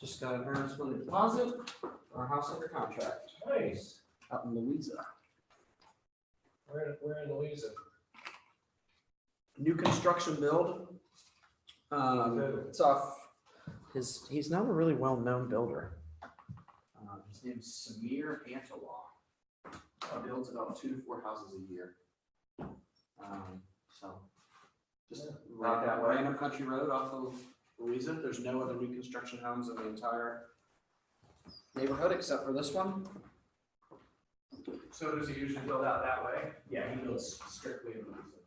Just got an earnest money deposit, our house under contract, Nice. out in Louisa. We're in Louisa. New construction build. It's off, he's not a really well-known builder. His name's Samir Antallah. Builds about 2 to 4 houses a year. So, just right that random country road off of Louisa. There's no other new construction homes in the entire neighborhood except for this one. So does he usually build out that way? Yeah, he builds strictly in Louisa.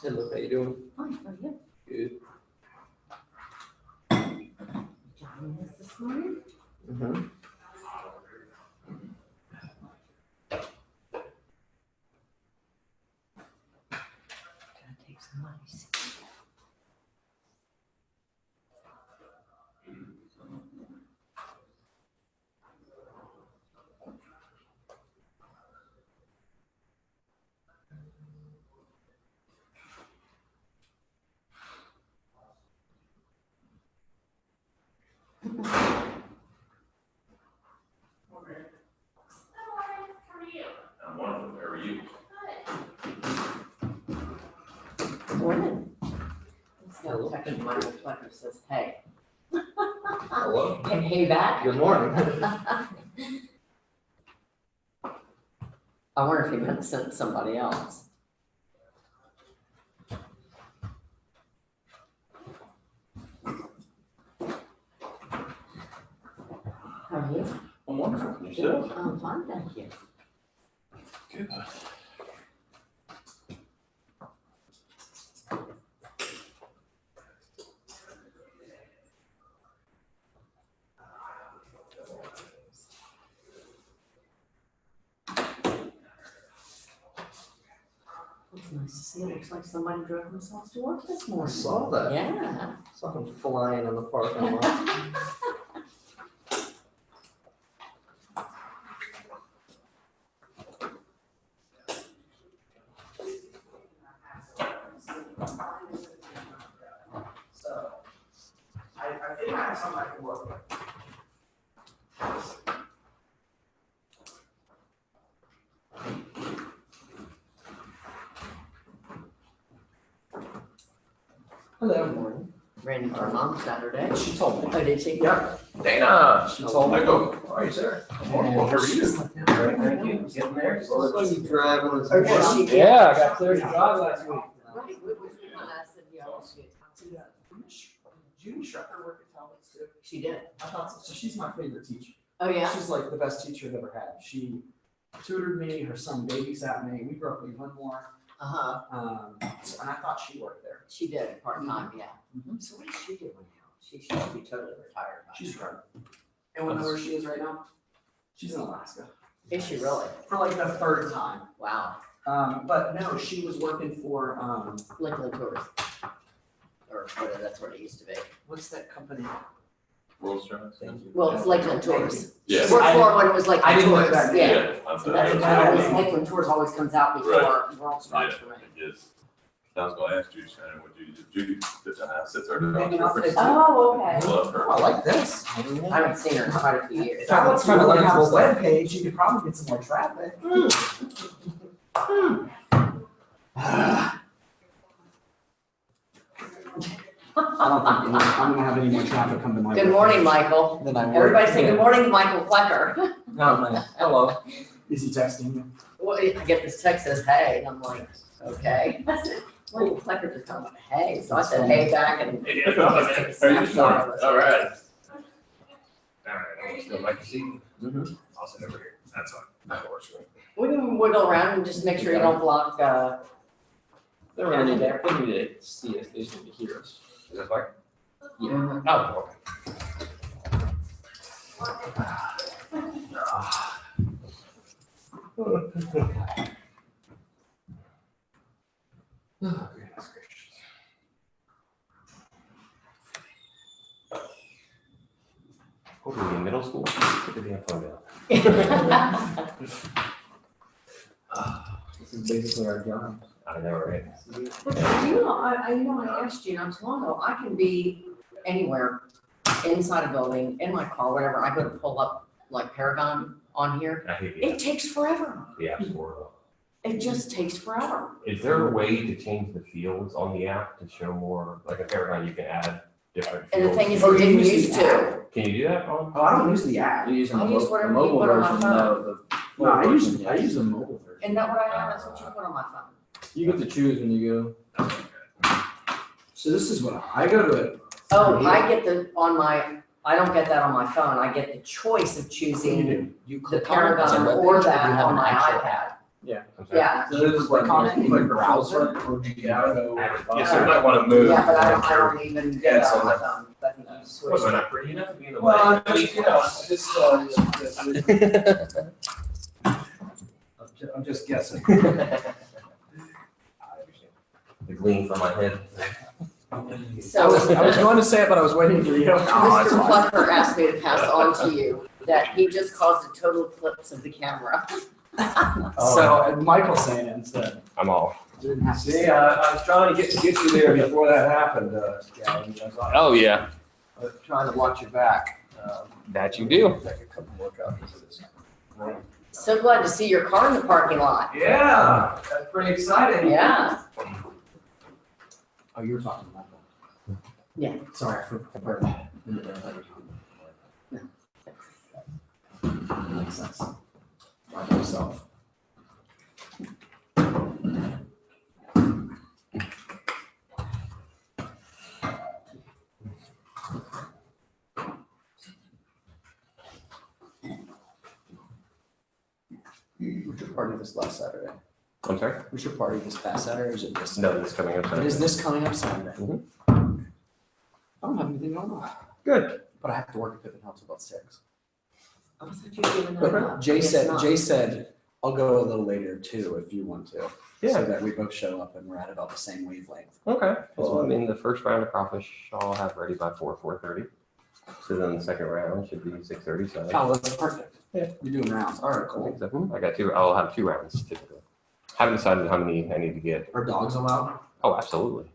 Hey, look, how you doing? Fine, how are you? Good. Joining us this morning? Mm-hmm. Gotta take some ice. I'm wonderful, how are you? Morning. Let's go check in my reflector says, hey. Hello. And hey back. Good morning. I wonder if he meant to send somebody else. How are you? I'm wonderful, yourself? I'm fine, thank you. Good. It's nice to see. It looks like somebody drove themselves to work this morning. Saw that. Yeah. Saw him flying in the parking lot. So, I think I have something I can work with. Hello. Morning. Ran into her mom Saturday. She told me. Oh, did she? Yep. Dana! She told me. Michael, how are you, sir? I'm wonderful, how are you? Great, thank you. Getting there. driving his Or did she? Yeah, I got cleared to drive last week. Right, which one I said, yeah, Judy Schrecker work at Talbot's too. she did. I thought so. So she's my favorite teacher. Oh, yeah? She's like the best teacher I've ever had. She tutored me, her son babysat me. We grew up in Glenmore. Uh-huh. And I thought she worked there. She did, part-time, yeah. Mhm. So what does she do now? She should be totally retired by She's great. Anyone know where she is right now? She's in Alaska. now. Is she really? For like the third time. Wow. But no, she was working for, Lakeland Tours. Or whatever, that's what it used to be. what's that company? World Service? Thank you. Well, it's Lakeland Tours. Yeah. She worked for it when it was I Lakeland didn't know Tours, that. yeah. I'm So that's sorry. what Yeah. always, Lakeland Tours always comes out before World Strikes for me. Yes. I was gonna ask you, Shannon, would you, Judy, sits there. Hanging out today too. Oh, okay. Love her. Oh, I like this. I haven't seen her in quite a few years. If I was trying to like have a webpage, you could probably get some more traffic. I don't think I'm gonna have any more traffic come to my. Good morning, Michael. Then I work. Everybody say good morning to Michael Flecker. Oh, nice. Hello. Is he texting me? Well, I get this text says, hey, and I'm like, okay. I said, Michael Flecker just told me, hey, so I said, hey back and. How are you this morning? All right. All right, I want to still like to see you. I'll sit over here. That's fine. That works for me. We can wiggle around and just make sure you don't block, They don't really need to, they don't need to see us, they just need to hear us. Is that fine? Yeah. Oh, What were we in middle school? Put the damn phone down. This is basically our job. I know, right? But I asked you not too long ago, I can be anywhere, inside a building, in my car, whatever, I go to pull up like Paragon on here, I hate it takes forever. the app's horrible. It just takes forever. Is there a way to change the fields on the app to show more, like a Paragon, you can add different And the fields? thing is, Oh, it you didn't use the used to. Can you do that on? Oh, I don't use the app. You're using I the use whatever you mobile put on my version, phone. the No, I full use, version, I yes. use the mobile version. Isn't that what I have? That's what you put on my phone. You get to choose when you go. So this is what I go to it. Oh, I get I don't get that on my phone. I get the choice of choosing You the click on it, it's a Paragon web or page, you that have on an my actual iPad. I'm sorry. Yeah. So this is like on it in your browser. Yes, I might want to move. Yeah, but I don't even get Yeah, that so on my that- phone. But you switch Was I it. not pretty enough to be in the way? Well, I'm just guessing. I understand. The gleam from my head. So, I was going to say it, but I was waiting for you. Mr. Plucker asked me to pass on to you that he just caused a total eclipse of the camera. So Michael's saying it instead. I'm all. Didn't have to See, say. I was trying to get you there before that happened, Gavin. Oh, yeah. I was trying to watch your back. That you do. Take a couple more copies of this. So glad to see your car in the parking lot. Yeah, that's pretty exciting. Yeah. Oh, you're talking about that. Yeah. Sorry, I forgot. Makes sense. Like yourself. What's your party this last Saturday? I'm sorry? Was your party this past Saturday or is it this? No, that's coming up. It is this coming up Saturday. Mhm. I don't have anything going on, Good. but I have to work at Pippin House about 6. I thought you were giving that up. Jay It's said, not. I'll go a little later too, if you want to. Yeah. So that we both show up and we're at about the same wavelength. Okay. Well, I mean, the first round of crawfish I'll have ready by 4:30. So then the second round should be 6:30. So Oh, that's perfect. Yeah. You're doing rounds. All right, I cool. think so. I got two. I'll have 2 rounds typically. Haven't decided how many I need to get. Are dogs allowed? Oh, absolutely.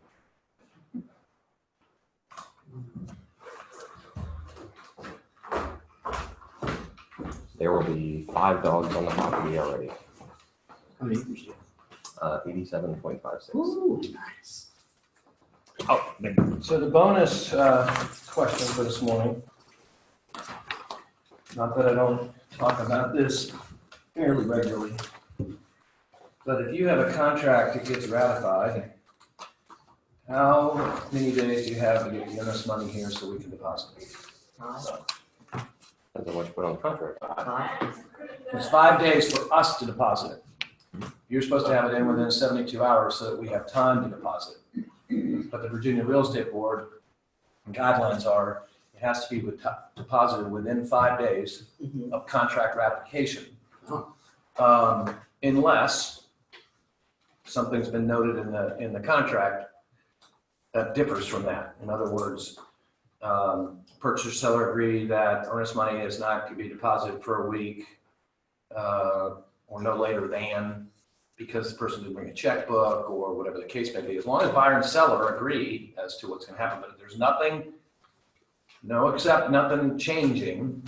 There will be 5 dogs on the property already. How many acres do you have? 87.56. Ooh, nice. Oh, So the bonus question for this morning, not that I don't talk about this fairly regularly, but if you have a contract that gets ratified, how many days do you have to get the earnest money here so we can deposit it? depends on what you put on the contract. It's 5 days for us to deposit it. You're supposed to have it in within 72 hours so that we have time to deposit. But the Virginia Real Estate Board guidelines are, it has to be deposited within 5 days Mhm. of contract ratification. Unless something's been noted in the contract that differs from that. In other words, purchaser seller agree that earnest money is not to be deposited for a week or no later than, because the person didn't bring a checkbook or whatever the case may be. As long as buyer and seller agree as to what's going to happen, but if there's nothing, nothing changing,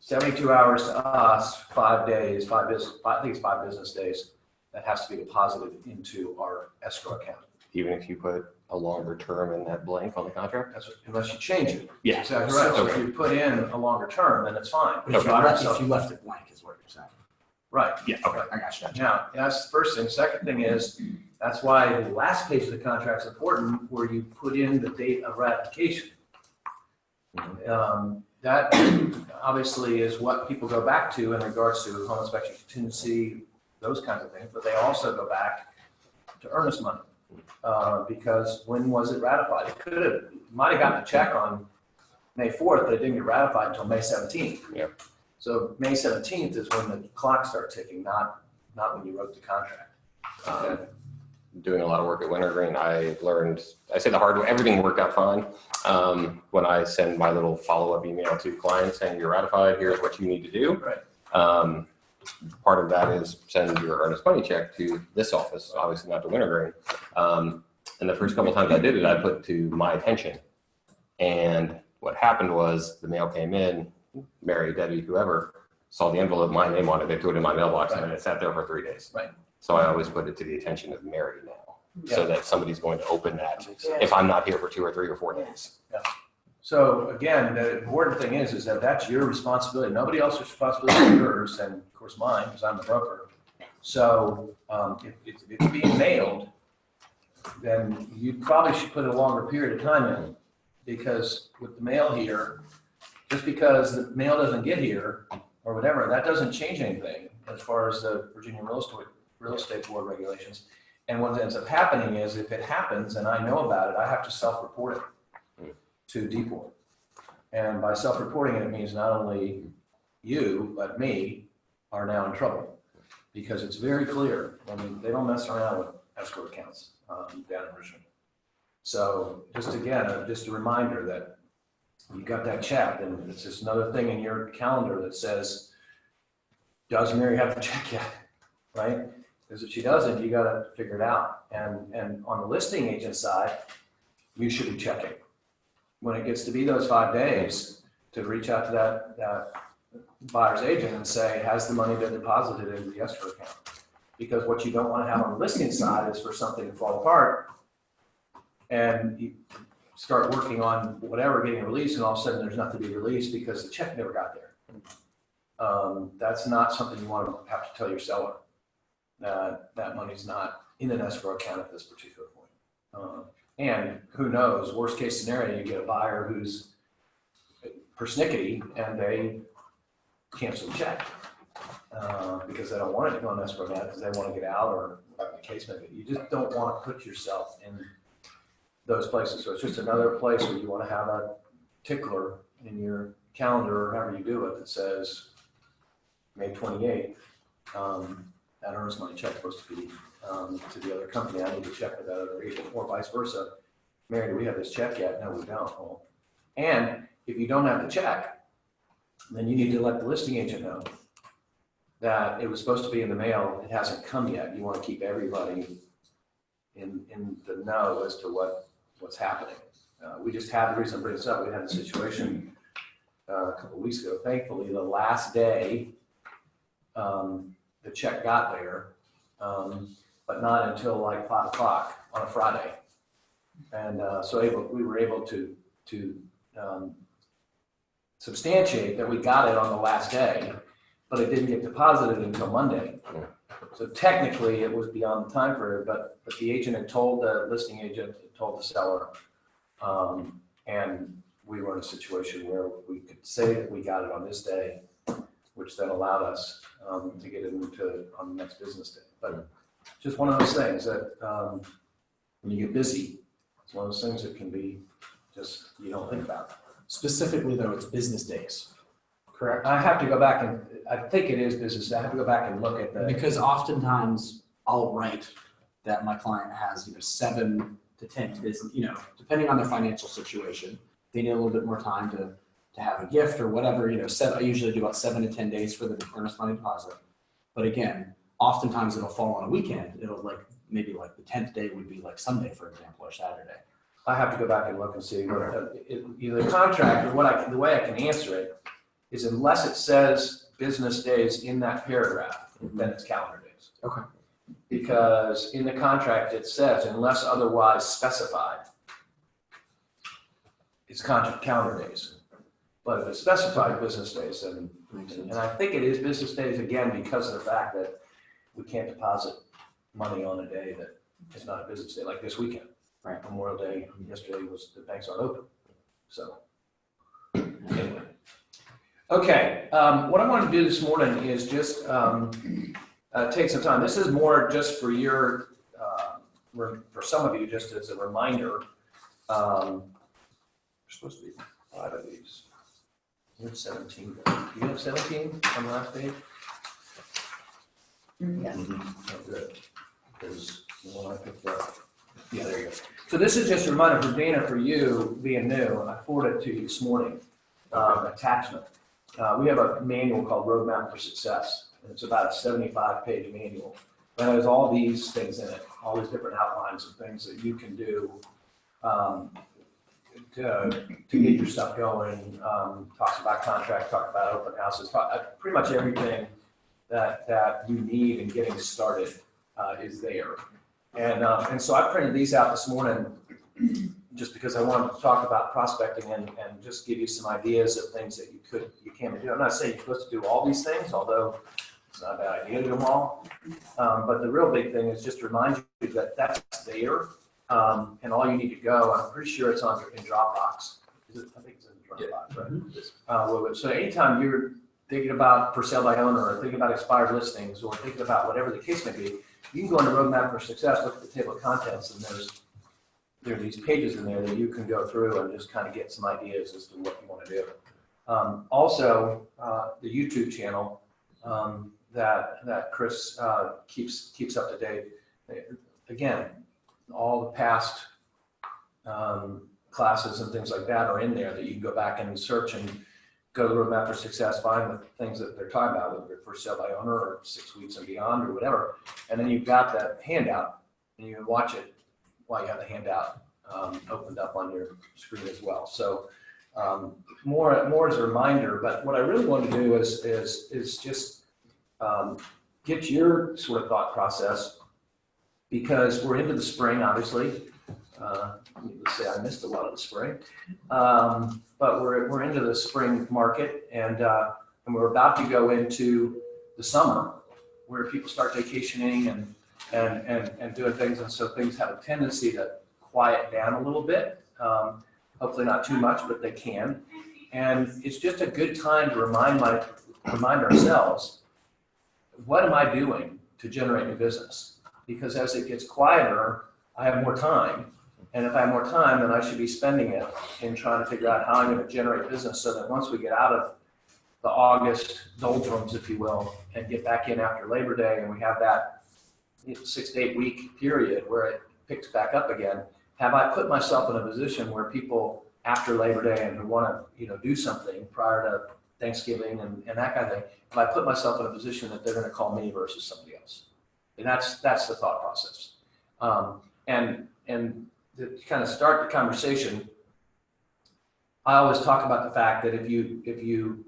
72 hours to us, 5 days, I think it's 5 business days, that has to be deposited into our escrow account. Even if you put a longer term in that blank on the contract. That's unless you change it. Yeah. Exactly right. So if Okay. you put in a longer term, then it's fine. But if you Buy or left, sell- if you left it blank is what you're saying. Right. Yeah, okay. I got you. Now, that's the first thing. Second thing is, that's why the last page of the contract is important, where you put in the date of ratification. That obviously is what people go back to in regards to home inspection contingency, those kinds of things, but they also go back to earnest money. Because when was it ratified? It could have, might have gotten a check on May 4th, but it didn't get ratified until May 17th. Yeah. So May 17th is when the clock starts ticking, not when you wrote the contract. Doing a lot of work at Wintergreen, I learned, I say the hard way, everything worked out fine. When I send my little follow-up email to clients saying you're ratified, here's what you need to do. Right. Part of that is send your earnest money check to this office, obviously not to Wintergreen. And the first couple of times I did it, I put to my attention. And what happened was the mail came in, Mary, Debbie, whoever, saw the envelope, my name on it, they threw it in my mailbox, and it sat there for 3 days. Right. So I always put it to the attention of Mary now, so that somebody's going to open that Yeah. if I'm not here for 2 or 3 or 4 days. So again, the important thing is that that's your responsibility. Nobody else's responsibility is yours, and of course mine, because I'm the broker. So if it's being mailed, then you probably should put a longer period of time in, because with the mail here, just because the mail doesn't get here or whatever, that doesn't change anything as far as the Virginia Real Estate Board regulations. And what ends up happening is if it happens and I know about it, I have to self-report it to DPOR. And by self-reporting it, it means not only you, but me are now in trouble, because it's very clear. I mean, they don't mess around with escrow accounts down in Richmond. So just again, just a reminder that you got that check, and it's just another thing in your calendar that says, does Mary have the check yet? Right? Because if she doesn't, you got to figure it out. And on the listing agent side, you should be checking. When it gets to be those 5 days, to reach out to that buyer's agent and say, has the money been deposited into the escrow account? Because what you don't want to have on the listing side is for something to fall apart and you start working on whatever, getting released, and all of a sudden there's nothing to be released because the check never got there. That's not something you want to have to tell your seller. That money's not in an escrow account at this particular point. And who knows, worst case scenario, you get a buyer who's persnickety and they cancel the check because they don't want it to go in escrow account because they want to get out or whatever the case may be. You just don't want to put yourself in those places. So it's just another place where you want to have a tickler in your calendar or however you do it that says May 28th, that earnest money check supposed to be to the other company. I need to check with that other agent, or vice versa. Mary, do we have this check yet? No, we don't. Well, and if you don't have the check, then you need to let the listing agent know that it was supposed to be in the mail. It hasn't come yet. You want to keep everybody in the know as to what's happening. We just had, the reason I bring this up, we had a situation a couple of weeks ago. Thankfully, the last day the check got there, but not until like 5 o'clock on a Friday. And so we were able to substantiate that we got it on the last day, but it didn't get deposited until Monday. So technically it was beyond the time period, but the agent had told the listing agent, told the seller, and we were in a situation where we could say that we got it on this day, which then allowed us to get it into on the next business day. But just one of those things that when you get busy, it's one of those things that can be just, you don't think about. Specifically though, it's business days, correct? I have to go back and, I think it is business. I have to go back and look at the, Because oftentimes I'll write that my client has, 7 to 10 business, depending on their financial situation, they need a little bit more time to have a gift or whatever, I usually do about 7 to 10 days for the earnest money deposit. But again, oftentimes it'll fall on a weekend. It'll maybe the 10th day would be like Sunday, for example, or Saturday. I have to go back and look and see what, the contract, or the way I can answer it is unless it says business days in that paragraph, then it's calendar days. Okay. Because in the contract, it says unless otherwise specified. it's calendar days. But if it's specified business days, then, and I think it is business days again because of the fact that we can't deposit money on a day that is not a business day, like this weekend. Right. Memorial Day, yesterday was, the banks aren't open. So, anyway. Okay, what I wanted to do this morning is just take some time. This is more just for your, for some of you, just as a reminder. There's supposed to be 5 of these. Here's 17. Do you have 17 on the last page? Yes. Oh, good. Because the one I picked up. Yeah, there you go. So this is just a reminder for Dana, for you being new. I forwarded it to you this morning, attachment. We have a manual called Roadmap for Success. And it's about a 75-page manual. That has all these things in it, all these different outlines of things that you can do to get your stuff going. Talks about contract, talk about open houses, pretty much everything that you need in getting started is there. And so I printed these out this morning just because I wanted to talk about prospecting and just give you some ideas of things that you can do. I'm not saying you're supposed to do all these things, although it's not a bad idea to do them all. But the real big thing is just to remind you that that's there, and all you need to go. I'm pretty sure it's on in Dropbox. I think it's in Dropbox, right? So anytime you're thinking about for sale by owner, or thinking about expired listings, or thinking about whatever the case may be, you can go into Roadmap for Success, look at the table of contents, and there are these pages in there that you can go through and just kind of get some ideas as to what you want to do. Also, the YouTube channel that Chris keeps up to date. Again, all the past classes and things like that are in there that you can go back and search and go to Roadmap for Success, find the things that they're talking about, whether it's for sale by owner or 6 weeks and beyond or whatever. And then you've got that handout and you can watch it while you have the handout opened up on your screen as well. So more as a reminder, but what I really want to do is just get your sort of thought process, because we're into the spring, obviously. Let's say I missed a lot of the spring, but we're into the spring market, and we're about to go into the summer, where people start vacationing and doing things, and so things have a tendency to quiet down a little bit. Hopefully not too much, but they can. And it's just a good time to remind ourselves, what am I doing to generate new business? Because as it gets quieter, I have more time. And if I have more time, then I should be spending it in trying to figure out how I'm going to generate business, so that once we get out of the August doldrums, if you will, and get back in after Labor Day, and we have that 6 to 8 week period where it picks back up again, have I put myself in a position where people after Labor Day and who want to do something prior to Thanksgiving and that kind of thing, have I put myself in a position that they're going to call me versus somebody else? And that's the thought process. And to kind of start the conversation, I always talk about the fact that if you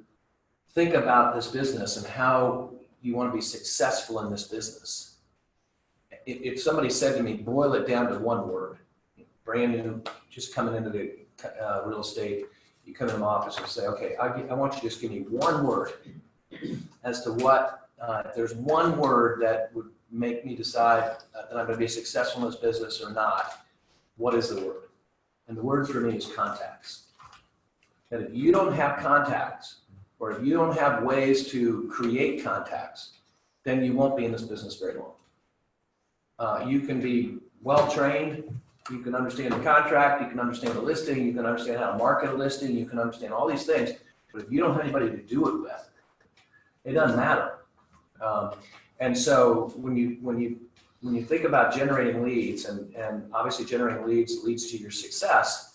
think about this business and how you want to be successful in this business, if somebody said to me, boil it down to one word, brand new, just coming into the real estate, you come in my office and say, okay, I want you to just give me one word as to what, if there's one word that would make me decide that I'm going to be successful in this business or not, what is the word? And the word for me is contacts. That if you don't have contacts, or if you don't have ways to create contacts, then you won't be in this business very long. You can be well-trained, you can understand the contract, you can understand the listing, you can understand how to market a listing, you can understand all these things, but if you don't have anybody to do it with, it doesn't matter. And so when you think about generating leads, and obviously generating leads leads to your success,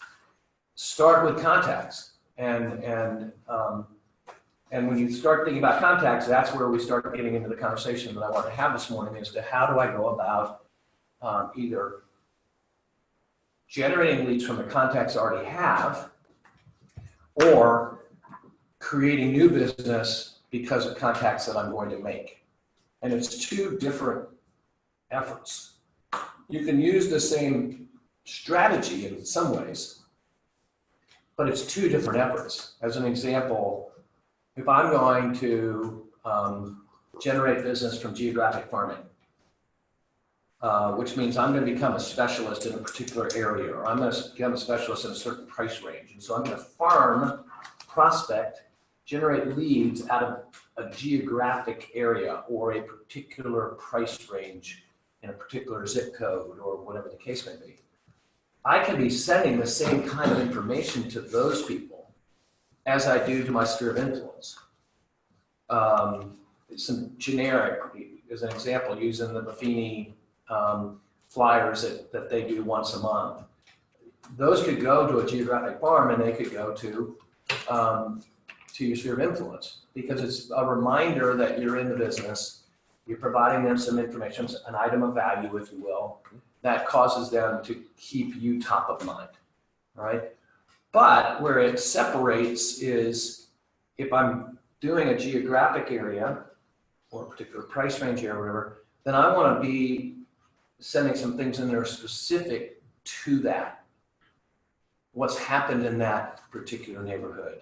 start with contacts. And when you start thinking about contacts, that's where we start getting into the conversation that I want to have this morning, as to how do I go about either generating leads from the contacts I already have, or creating new business because of contacts that I'm going to make. And it's two different efforts. You can use the same strategy in some ways, but it's two different efforts. As an example, if I'm going to generate business from geographic farming, which means I'm going to become a specialist in a particular area, or I'm going to become a specialist in a certain price range. And so I'm going to farm, prospect, generate leads out of a geographic area or a particular price range in a particular zip code or whatever the case may be. I can be sending the same kind of information to those people as I do to my sphere of influence. Some generic, as an example, using the Buffini flyers that they do once a month. Those could go to a geographic farm and they could go to your sphere of influence, because it's a reminder that you're in the business. You're providing them some information, an item of value, if you will, that causes them to keep you top of mind, right? But where it separates is if I'm doing a geographic area or a particular price range area or whatever, then I want to be sending some things in there specific to that. What's happened in that particular neighborhood.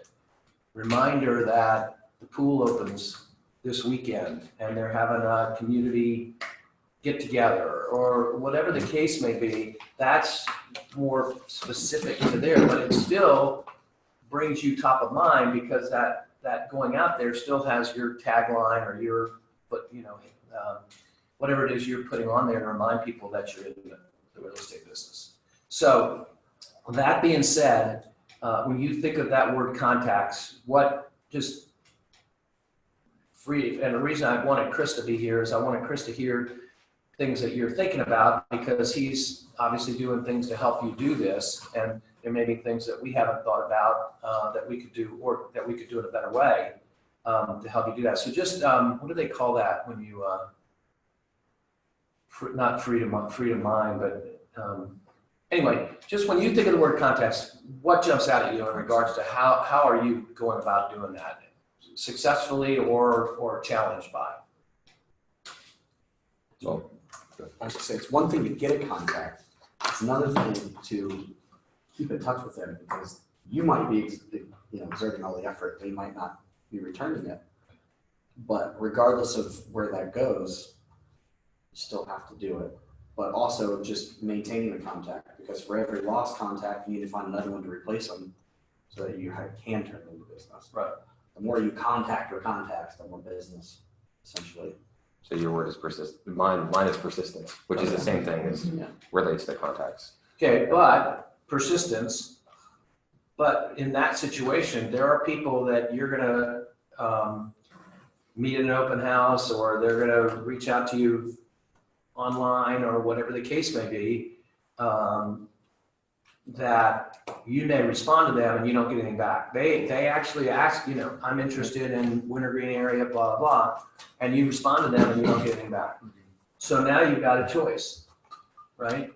Reminder that the pool opens this weekend and they're having a community get together or whatever the case may be. That's more specific to there, but it still brings you top of mind because that going out there still has your tagline or your, whatever it is you're putting on there to remind people that you're in the real estate business. So that being said, when you think of that word contacts, what just free, and the reason I wanted Chris to be here is I wanted Chris to hear things that you're thinking about, because he's obviously doing things to help you do this, and there may be things that we haven't thought about that we could do, or that we could do in a better way to help you do that. So just, what do they call that when you, not freedom of mind, but anyway, just when you think of the word contacts, what jumps out at you in regards to how are you going about doing that? Successfully or challenged by? Well, I was gonna say, it's one thing to get a contact. It's another thing to keep in touch with them, because you might be, exerting all the effort. They might not be returning it. But regardless of where that goes, you still have to do it. But also just maintaining the contact, because for every lost contact, you need to find another one to replace them so that you can turn it into business. Right. The more you contact your contacts, the more business, essentially. So your word is mine is persistence, which is the same thing as relates to contacts. Okay, but persistence, but in that situation, there are people that you're gonna meet at an open house, or they're gonna reach out to you online or whatever the case may be, that you may respond to them and you don't get anything back. They actually ask, I'm interested in Wintergreen area, blah, blah, blah, and you respond to them and you don't get anything back. So now you've got a choice, right?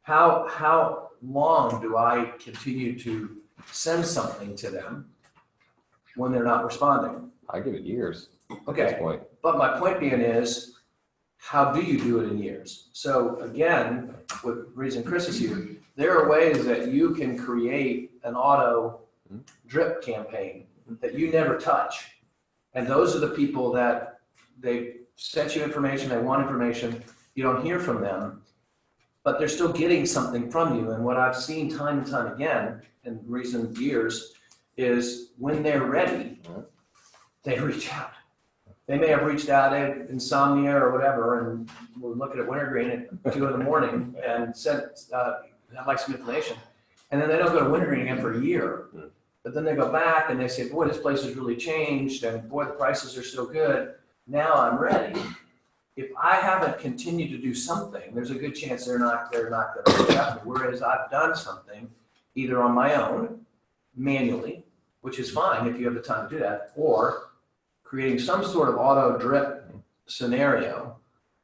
How long do I continue to send something to them when they're not responding? I give it years at Okay. this point. But my point being is, how do you do it in years? So again, with the reason Chris is here, there are ways that you can create an auto drip campaign that you never touch. And those are the people that they sent you information, they want information, you don't hear from them, but they're still getting something from you. And what I've seen time and time again in recent years is when they're ready, they reach out. They may have reached out, they have insomnia or whatever, and we're looking at Wintergreen at 2 a.m. and said, I'd like some information. And then they don't go to Wintergreen again for a year. But then they go back and they say, boy, this place has really changed, and boy, the prices are still good. Now I'm ready. If I haven't continued to do something, there's a good chance they're not going to reach out to me. Whereas I've done something either on my own, manually, which is fine if you have the time to do that, or creating some sort of auto drip scenario.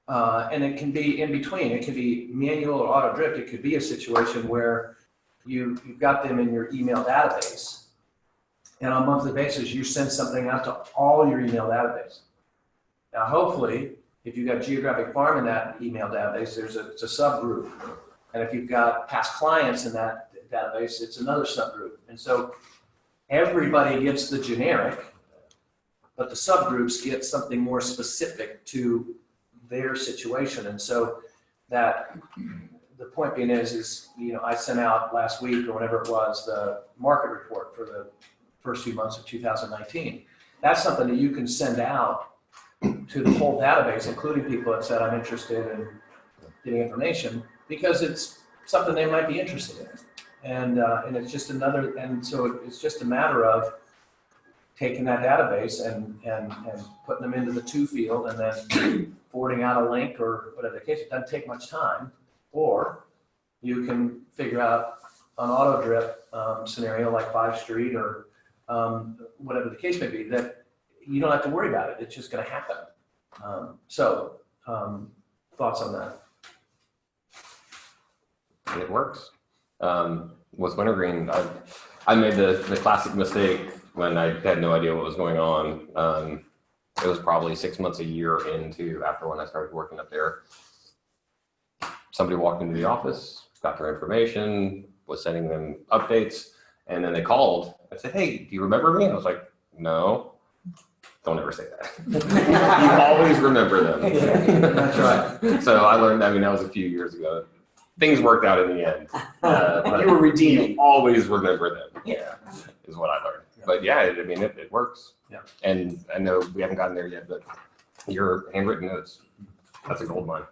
And it can be in between. It can be manual or auto drip. It could be a situation where you've got them in your email database, and on a monthly basis, you send something out to all your email database. Now, hopefully, if you've got geographic farm in that email database, it's a subgroup. And if you've got past clients in that database, it's another subgroup. And so everybody gets the generic, but the subgroups get something more specific to their situation. And so that, the point being is, you know, I sent out last week or whatever it was, the market report for the first few months of 2019. That's something that you can send out to the whole database, including people that said, I'm interested in getting information, because it's something they might be interested in. And it's just another, and so it's just a matter of taking that database and putting them into the to field and then forwarding out a link or whatever the case. It doesn't take much time. Or you can figure out an auto drip scenario like 5 Street or whatever the case may be, that you don't have to worry about it. It's just going to happen. Thoughts on that? It works. With Wintergreen, I made the classic mistake when I had no idea what was going on. It was probably 6 months, a year after when I started working up there. Somebody walked into the office, got their information, was sending them updates, and then they called and said, hey, do you remember me? And I was like, no, don't ever say that. You always remember them. That's right. So I learned, I mean, that was a few years ago. Things worked out in the end. But You were redeeming. you always remember them. Yeah. Is what I learned. But yeah, I mean, it works. Yeah. And I know we haven't gotten there yet, but your handwritten notes, that's a gold mine.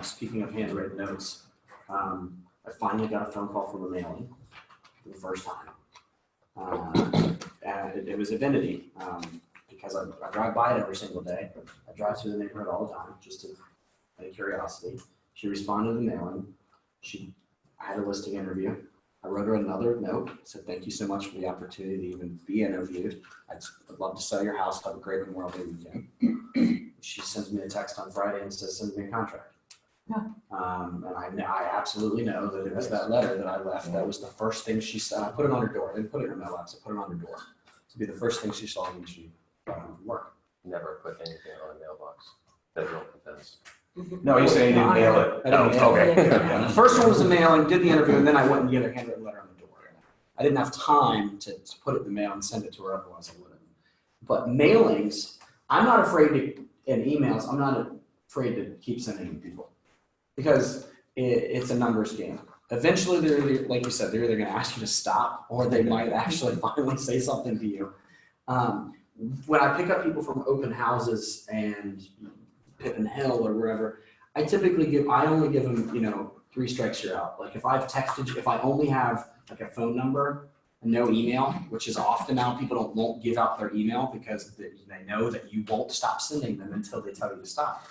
Speaking of handwritten notes, I finally got a phone call from a mailing for the first time. And it was Avinity, because I drive by it every single day. I drive through the neighborhood all the time, just to out of curiosity. She responded to the mailing. I had a listing interview. I wrote her another note, said thank you so much for the opportunity to even be interviewed. I'd love to sell your house, have a great Memorial Day weekend. She sends me a text on Friday and says, send me a contract. Yeah. And I absolutely know that it was that letter that I left. That was the first thing she said. I put it on her door. I didn't put it in her mailbox. I put it on her door. To be the first thing she saw when she got home from work. Never put anything on a mailbox. Federal offense. No, he's saying he didn't mail it. I didn't mail it. okay. The first one was a mailing, did the interview, and then I went and gave her a handwritten letter on the door. I didn't have time to put it in the mail and send it to her, otherwise I would have. But mailings, I'm not afraid to, and emails, I'm not afraid to keep sending to people. Because it's a numbers game. Eventually, they're either, like you said, they're either going to ask you to stop, or they might actually finally say something to you. When I pick up people from open houses and Pippin Hill or wherever, I only give them, 3 strikes, you're out. Like if I've texted you, if I only have like a phone number and no email, which is often now people won't give out their email because they know that you won't stop sending them until they tell you to stop.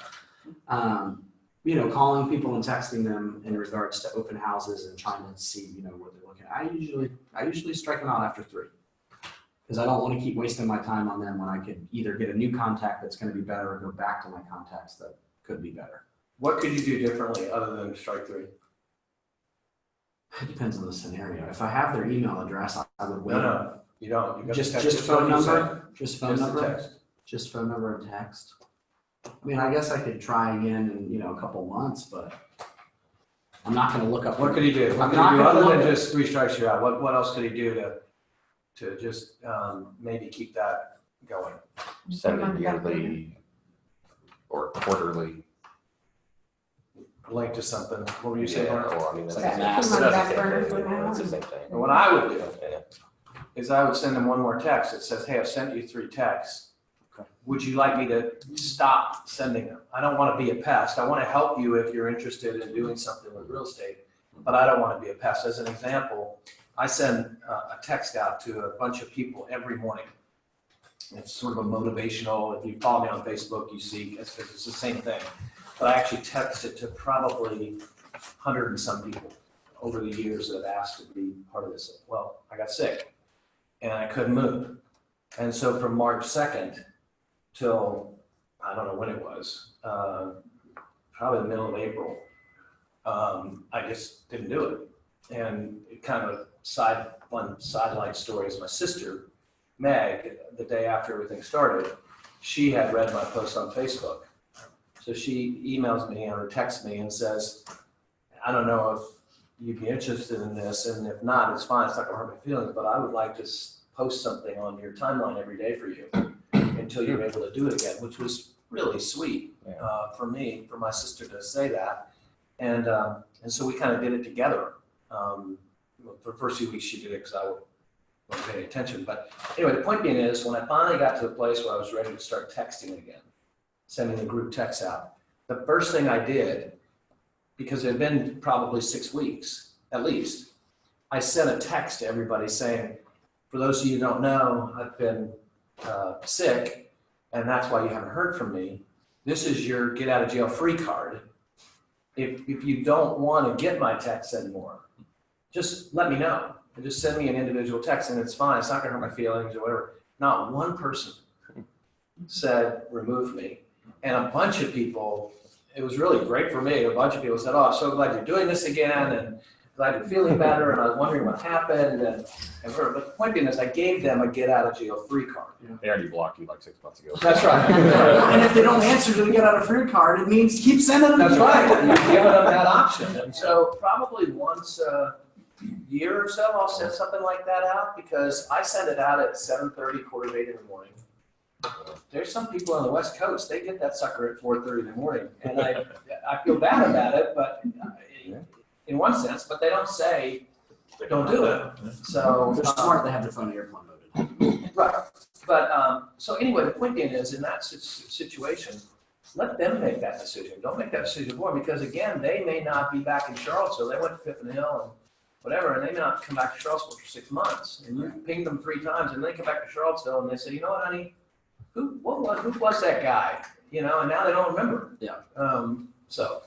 Calling people and texting them in regards to open houses and trying to see, what they're looking at. I usually strike them out after 3. Because I don't want to keep wasting my time on them when I could either get a new contact that's going to be better or go back to my contacts that could be better. What could you do differently other than strike 3? It depends on the scenario. If I have their email address, I would wait. No, you don't. You got to Just text phone what you number? Just phone Just the number? text. Just phone number and text. I mean, I guess I could try again in, a couple months, but I'm not going to look up. What could he do? What I'm could not he do gonna other than look at- just 3 strikes you out? What else could he do to just maybe keep that going? Send it yearly or quarterly. Link to something. What were you saying? Yeah, Mark? or, I mean, that's Like a the mass. same Put 'em on thing. back burner for That's now. the same thing. What I would do Yeah. is I would send them one more text that says, hey, I've sent you 3 texts. Okay. Would you like me to stop sending them? I don't want to be a pest. I want to help you if you're interested in doing something with real estate, but I don't want to be a pest. As an example, I send a text out to a bunch of people every morning. It's sort of a motivational, if you follow me on Facebook, you see, it's the same thing. But I actually text it to probably 100 and some people over the years that have asked to be part of this. Well, I got sick and I couldn't move. And so from March 2nd till, I don't know when it was, probably the middle of April, I just didn't do it. And it kind of fun sidelight story is my sister, Meg, the day after everything started, she had read my post on Facebook. So she emails me or texts me and says, I don't know if you'd be interested in this, and if not, it's fine, it's not gonna hurt my feelings, but I would like to post something on your timeline every day for you until you're able to do it again, which was really sweet for me, for my sister to say that. And so we kind of did it together. For the first few weeks she did it because I wasn't paying attention. But anyway, the point being is, when I finally got to the place where I was ready to start texting again, sending the group texts out, the first thing I did, because it had been probably 6 weeks at least, I sent a text to everybody saying, for those of you who don't know, I've been sick, and that's why you haven't heard from me. This is your get out of jail free card. If you don't want to get my texts anymore, just let me know. And just send me an individual text, and it's fine. It's not going to hurt my feelings or whatever. Not one person said remove me. And a bunch of people, it was really great for me. A bunch of people said, oh, I'm so glad you're doing this again, and glad you're feeling better, and I was wondering what happened. And but the point being is, I gave them a get out of jail free card. They already blocked you like 6 months ago. That's right. And if they don't answer to the get out of free card, it means keep sending them. That's right. You're giving them that option. And so probably once a year or so, I'll send something like that out, because I send it out at 7:30, 7:45 in the morning. There's some people on the West Coast, they get that sucker at 4:30 in the morning. And I feel bad about it, but in one sense, but they don't say, don't do it. So They're smart, they have their phone airplane mode. right. But so anyway, the point being is, in that situation, let them make that decision. Don't make that decision for them, because again, they may not be back in Charlottesville. They went to Pippin Hill and whatever, and they may not come back to Charlottesville for 6 months. And you ping them 3 times, and they come back to Charlottesville, and they say, you know what, honey, who was that guy? You know, and now they don't remember. Yeah. So.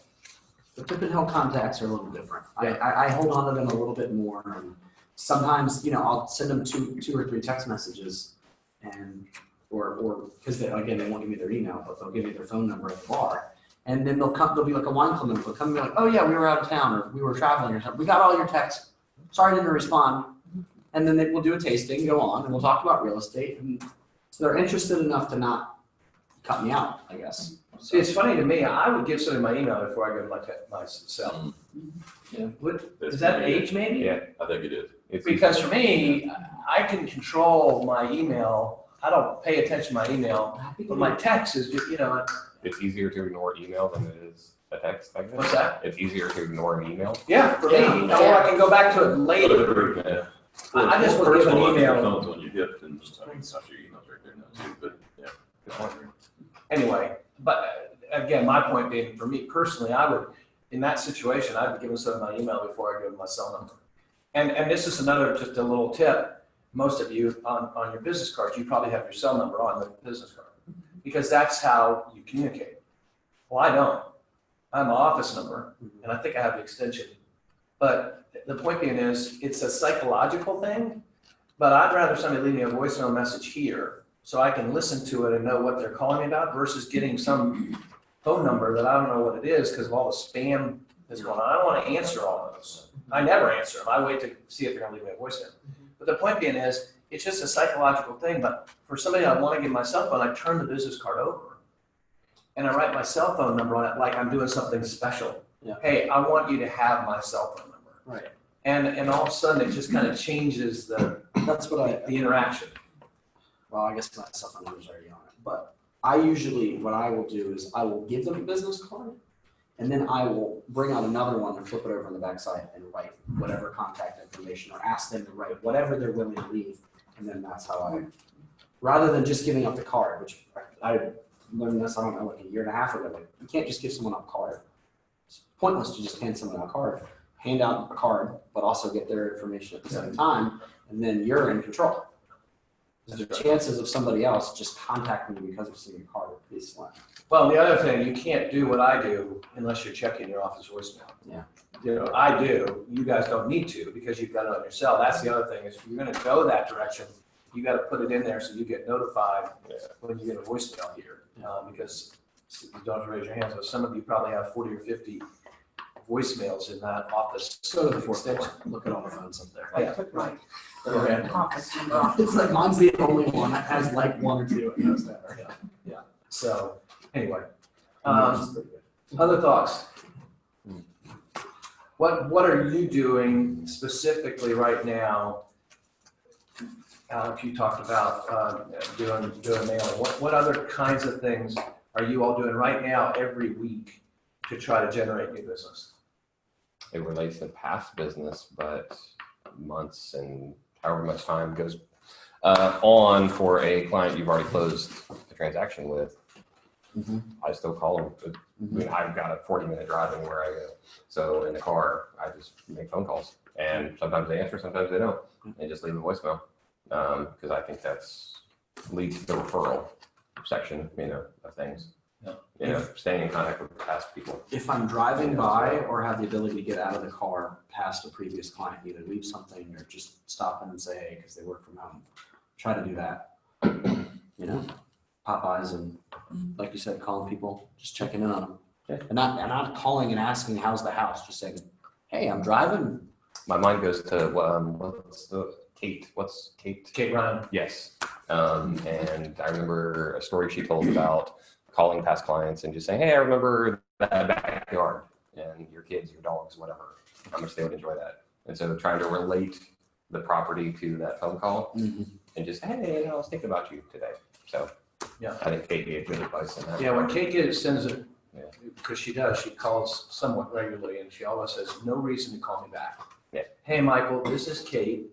The Pippin Hill contacts are a little different. I hold on to them a little bit more, and sometimes, I'll send them two or three text messages, and or because they won't give me their email, but they'll give me their phone number at the bar, and then they'll be like a wine club member. They'll come and be like, oh yeah, we were out of town, or we were traveling, or something. We got all your texts. Sorry I didn't respond. And then we'll do a tasting, go on, and we'll talk about real estate, and so they're interested enough to not cut me out, I guess. See, it's funny to me. I would give somebody my email before I go to my cell. Yeah. Is that age maybe? Yeah. I think it is. It's Because for me, I can control my email. I don't pay attention to my email, but my text is, It's easier to ignore email than it is a text, I guess. what's that? It's easier to ignore an email. Yeah, for me, or I can go back to it later. Yeah. I just would give an email. Phones when you hit, and I mean, stuff your emails right there now too, but yeah. Good point. Anyway, but again, my point being, for me personally, I would, in that situation, I would give them some of my email before I give them my cell number. And this is just a little tip. Most of you on your business cards, you probably have your cell number on the business card, because that's how you communicate. Well, I don't. I have my office number, and I think I have the extension. But the point being is, it's a psychological thing, but I'd rather somebody leave me a voicemail message here so I can listen to it and know what they're calling me about, versus getting some phone number that I don't know what it is because of all the spam that's going on. I don't want to answer all those. I never answer them. I wait to see if they're going to leave me a voicemail. But the point being is, it's just a psychological thing. But for somebody I want to give my cell phone, I turn the business card over and I write my cell phone number on it like I'm doing something special. Yeah. Hey, I want you to have my cell phone number. Right. And all of a sudden it just kind of changes the That's what the interaction. well, I guess my cell phone number's already on it. But I usually, what I will do is I will give them a business card, and then I will bring out another one and flip it over on the backside and write whatever contact information, or ask them to write whatever they're willing to leave. And then that's how I, rather than just giving up the card, which I learned this, I don't know, like a year and a half ago. Like, you can't just give someone a card. It's pointless to just hand someone a card. Hand out a card, but also get their information at the same time, and then you're in control. The chances of somebody else just contacting you because of seeing a card are pretty slim. Well, the other thing, you can't do what I do unless you're checking your office voicemail. Yeah. I do. You guys don't need to because you've got it on your cell. That's the other thing, is if you're going to go that direction, you got to put it in there so you get notified when you get a voicemail here. Because you don't have to raise your hands, but some of you probably have 40 or 50 voicemails in that office. Go to the fourth floor, look at all the phones up there. Yeah, right. Okay. Office number. It's like mine's the only one that has like one or two. It goes there. So anyway, other thoughts? What are you doing specifically right now? Alex, you talked about doing mailing. What other kinds of things are you all doing right now every week to try to generate new business? It relates to past business, but months and however much time goes on for a client you've already closed the transaction with. I still call them. I mean, I've got a 40-minute drive anywhere I go. So in the car, I just make phone calls. And sometimes they answer, sometimes they don't. They just leave a voicemail. Because I think that's leads to the referral section, of things. Yeah. Staying in contact with past people. If I'm driving by or have the ability to get out of the car past a previous client, either leave something or just stop in and say, hey, because they work from home. Try to do that. Popeyes and, like you said, calling people, just checking in on them. Yeah. And not calling and asking how's the house, just saying, hey, I'm driving. My mind goes to what's Kate? Kate Ryan. Yes. And I remember a story she told about calling past clients and just saying, hey, I remember that backyard and your kids, your dogs, whatever, how much they would enjoy that. And so trying to relate the property to that phone call and just, hey, I was thinking about you today. So Yeah. I think Kate gave good advice on that. Yeah, when Kate sends it, Yeah. because she calls somewhat regularly, and she always says, no reason to call me back. Yeah. Hey, Michael, this is Kate.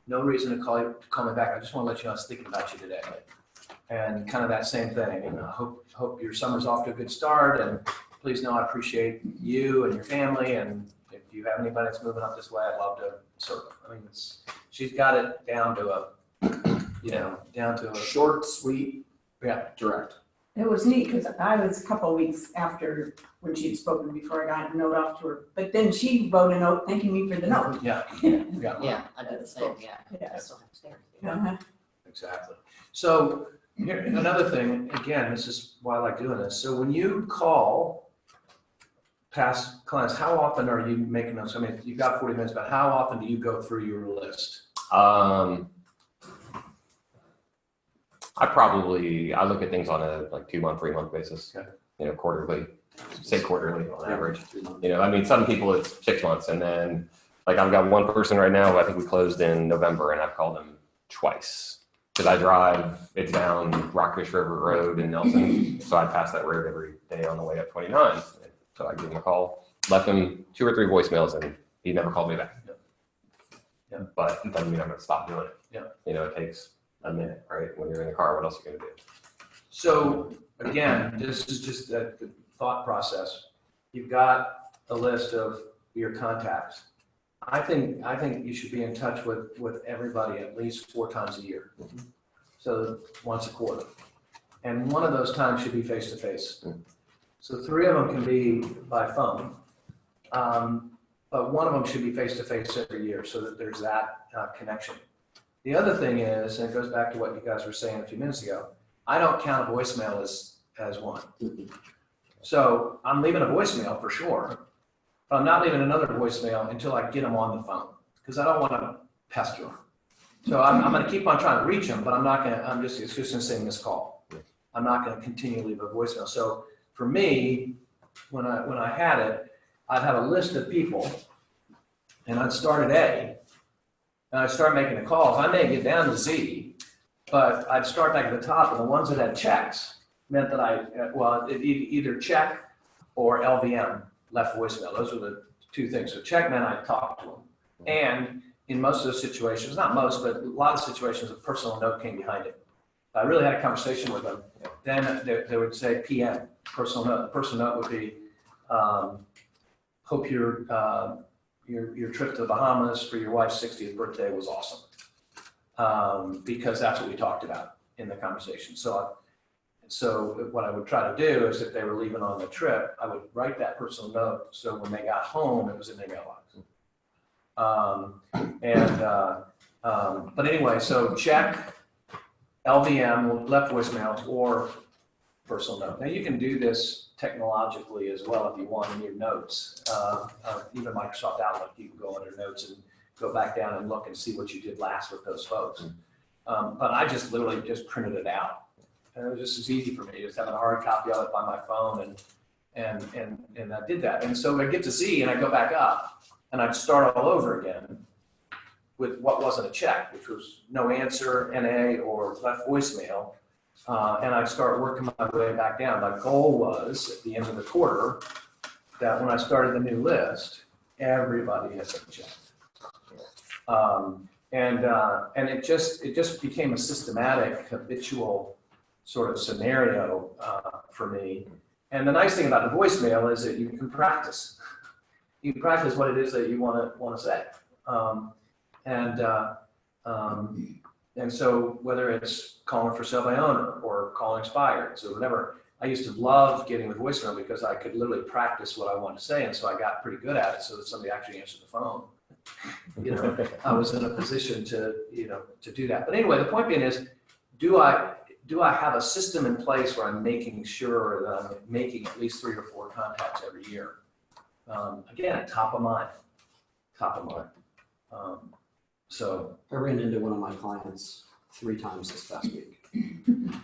No reason to call me back. I just want to let you know I was thinking about you today. And kind of that same thing. And I hope your summer's off to a good start. And please know I appreciate you and your family. And if you have anybody that's moving up this way, I'd love to serve them. I mean, she's got it down to a Short, sweet, yeah. direct. It was neat because I was a couple of weeks after when she'd spoken before I got a note off to her. But then she wrote a note thanking me for the note. Yeah. Yeah, I did the same, yeah. Yeah. I still have stairs. Uh-huh. Exactly. So here, another thing, again, this is why I like doing this. So when you call past clients, how often are you making those? I mean, you've got 40 minutes, but how often do you go through your list? I look at things on a 2-month, 3-month basis, Okay. Quarterly, say quarterly on average. 3 months. I mean, some people it's 6 months, and then I've got one person right now who I think we closed in November, and I've called him twice because I drive. It's down Rockfish River Road in Nelson, so I pass that road every day on the way up 29. So I give him a call, left him 2 or 3 voicemails, and he never called me back. Yeah. But it doesn't mean I'm going to stop doing it. Yeah. It takes a minute, right? When you're in the car, what else are you going to do? So again, this is just a thought process. You've got a list of your contacts. I think you should be in touch with everybody at least 4 times a year. So once a quarter. And one of those times should be face to face. So 3 of them can be by phone. But one of them should be face to face every year so that there's that connection. The other thing is, and it goes back to what you guys were saying a few minutes ago, I don't count a voicemail as one. So I'm leaving a voicemail for sure, but I'm not leaving another voicemail until I get them on the phone because I don't want to pester them. So I'm going to keep on trying to reach them, but it's just going to say missed call. I'm not going to continue to leave a voicemail. So for me, when I had it, I'd have a list of people and I'd start at A and I'd start making the calls. I may get down to Z, but I'd start back at the top, and the ones that had checks meant that either check or LVM left voicemail. Those were the 2 things. So check meant I talked to them. And in most of those situations, not most, but a lot of situations, a personal note came behind it. If I really had a conversation with them, then they would say PM, personal note. The personal note would be, hope your trip to the Bahamas for your wife's 60th birthday was awesome. Because that's what we talked about in the conversation. So what I would try to do is if they were leaving on the trip, I would write that personal note. So when they got home, it was in their mailbox. But anyway, so check, LVM, left voicemail, or personal note. Now you can do this technologically as well if you want in your notes. Even Microsoft Outlook, you can go under notes and go back down and look and see what you did last with those folks. But I just literally just printed it out. And it was just as easy for me, just having a hard copy of it by my phone And I did that. And so I get to Z and I go back up and I'd start all over again with what wasn't a check, which was no answer, NA, or left voicemail. And I'd start working my way back down. My goal was at the end of the quarter that when I started the new list, everybody has a check. And it just became a systematic, habitual sort of scenario for me. And the nice thing about the voicemail is that you can practice. You can practice what it is that you want to say. And so whether it's calling for sale by owner or calling expireds or whatever, I used to love getting the voicemail because I could literally practice what I wanted to say. And so I got pretty good at it so that somebody actually answered the phone. You know, I was in a position to do that. But anyway, the point being is, do I have a system in place where I'm making sure that I'm making at least 3 or 4 contacts every year? Again, top of mind. So I ran into one of my clients 3 times this past week,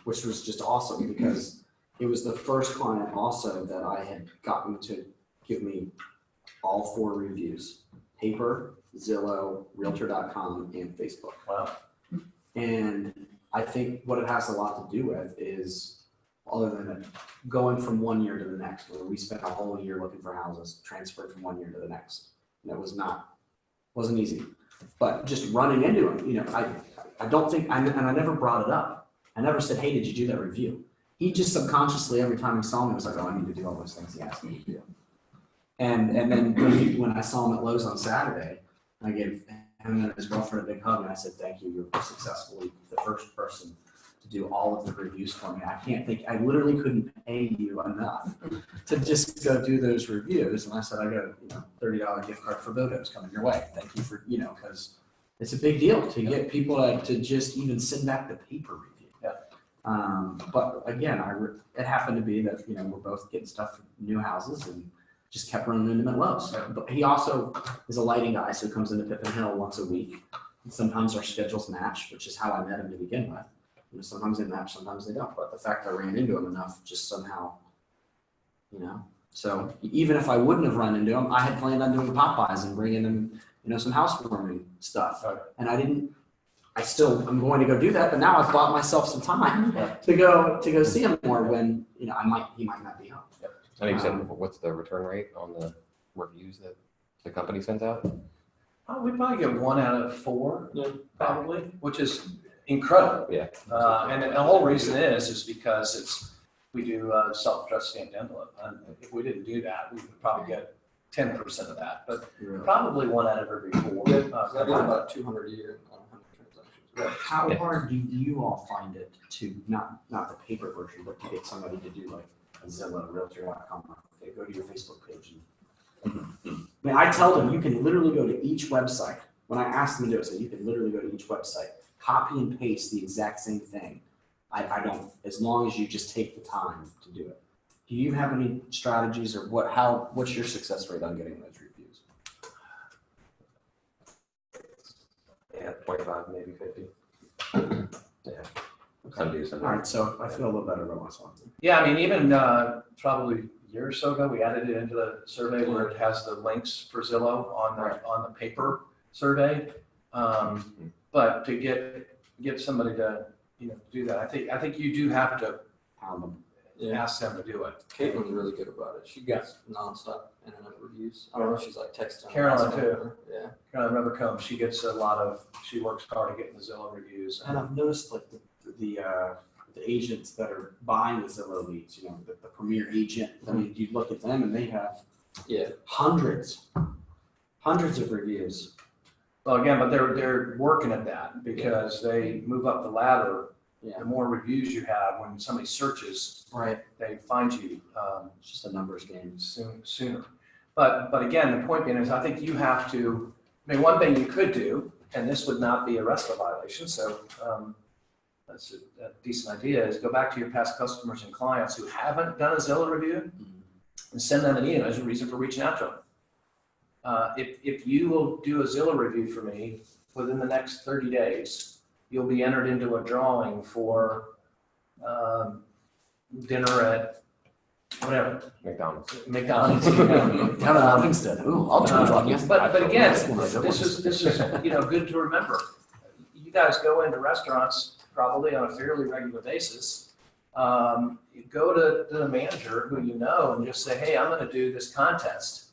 which was just awesome because it was the first client also that I had gotten to give me all 4 reviews: paper, Zillow, Realtor.com, and Facebook. wow. And I think what it has a lot to do with is, other than going from one year to the next, where we spent a whole year looking for houses, transferred from one year to the next. And it wasn't easy. But just running into him, I don't think, and I never brought it up. I never said, hey, did you do that review? He just subconsciously, every time he saw me, was like, oh, I need to do all those things he asked me to do. And then when I saw him at Lowe's on Saturday, I gave him and his girlfriend a big hug, and I said, thank you. You're successfully the first person to do all of the reviews for me. I literally couldn't pay you enough to just go do those reviews. And I said, I got a $30 gift card for Bodo's coming your way. Thank you for, because it's a big deal to get people to just even send back the paper review. Yeah. But again, it happened to be that, we're both getting stuff from new houses and just kept running into him at Lowe's. Yeah. But he also is a lighting guy, so he comes into Pippin Hill once a week. And sometimes our schedules match, which is how I met him to begin with. Sometimes they match, sometimes they don't. But the fact I ran into him enough just somehow, So even if I wouldn't have run into him, I had planned on doing Popeyes and bringing him, some housewarming stuff. Right. And I'm going to go do that, but now I've bought myself some time Yeah. to go see him more when, he might not be home. I think you said before, what's the return rate on the reviews that the company sends out? We probably get 1 out of 4, Yeah. probably, which is incredible. Yeah. And the whole reason is because we do self-addressed stamped envelope. And if we didn't do that, we would probably get 10% of that, but probably 1 out of every 4. I did about 200 a year on 100 transactions. How hard do you all find it to, not the paper version, but to get somebody to do like a Zillow, Realtor.com, they go to your Facebook page I tell them you can literally go to each website. When I ask them to do it, so you can literally go to each website, copy and paste the exact same thing. I don't, as long as you just take the time to do it. Do you have any strategies or what's your success rate on getting those reviews? Yeah, 25, maybe 50. Some do, some All don't. right, so I feel a little better about myself. Yeah, I mean, even probably a year or so ago, we added it into the survey where it has the links for Zillow on the paper survey. But to get somebody to do that, I think you do have to ask them to do it. Caitlin's really good about it. She gets nonstop internet reviews. I don't know if she's like texting. Carolyn, too. Yeah. Carolyn Revercombe, she gets she works hard at getting the Zillow reviews. And I've noticed like the agents that are buying the Zillow leads, the premier agent. I mean, you look at them and they have hundreds of reviews. Well, again, but they're working at that because they move up the ladder. Yeah. The more reviews you have, when somebody searches, Right. they find you It's just a numbers game. sooner. But again, the point being is, I think you have to. I mean, one thing you could do, and this would not be a RESPA violation, so that's a decent idea, is go back to your past customers and clients who haven't done a Zillow review and send them an email as a reason for reaching out to them. If you will do a Zillow review for me within the next 30 days, you'll be entered into a drawing for dinner at whatever, McDonald's. McDonald's. Down in Livingston, ooh, I'll charge on you. But again, this is, good to remember. You guys go into restaurants probably on a fairly regular basis. You go to the manager who you know and just say, hey, I'm gonna do this contest.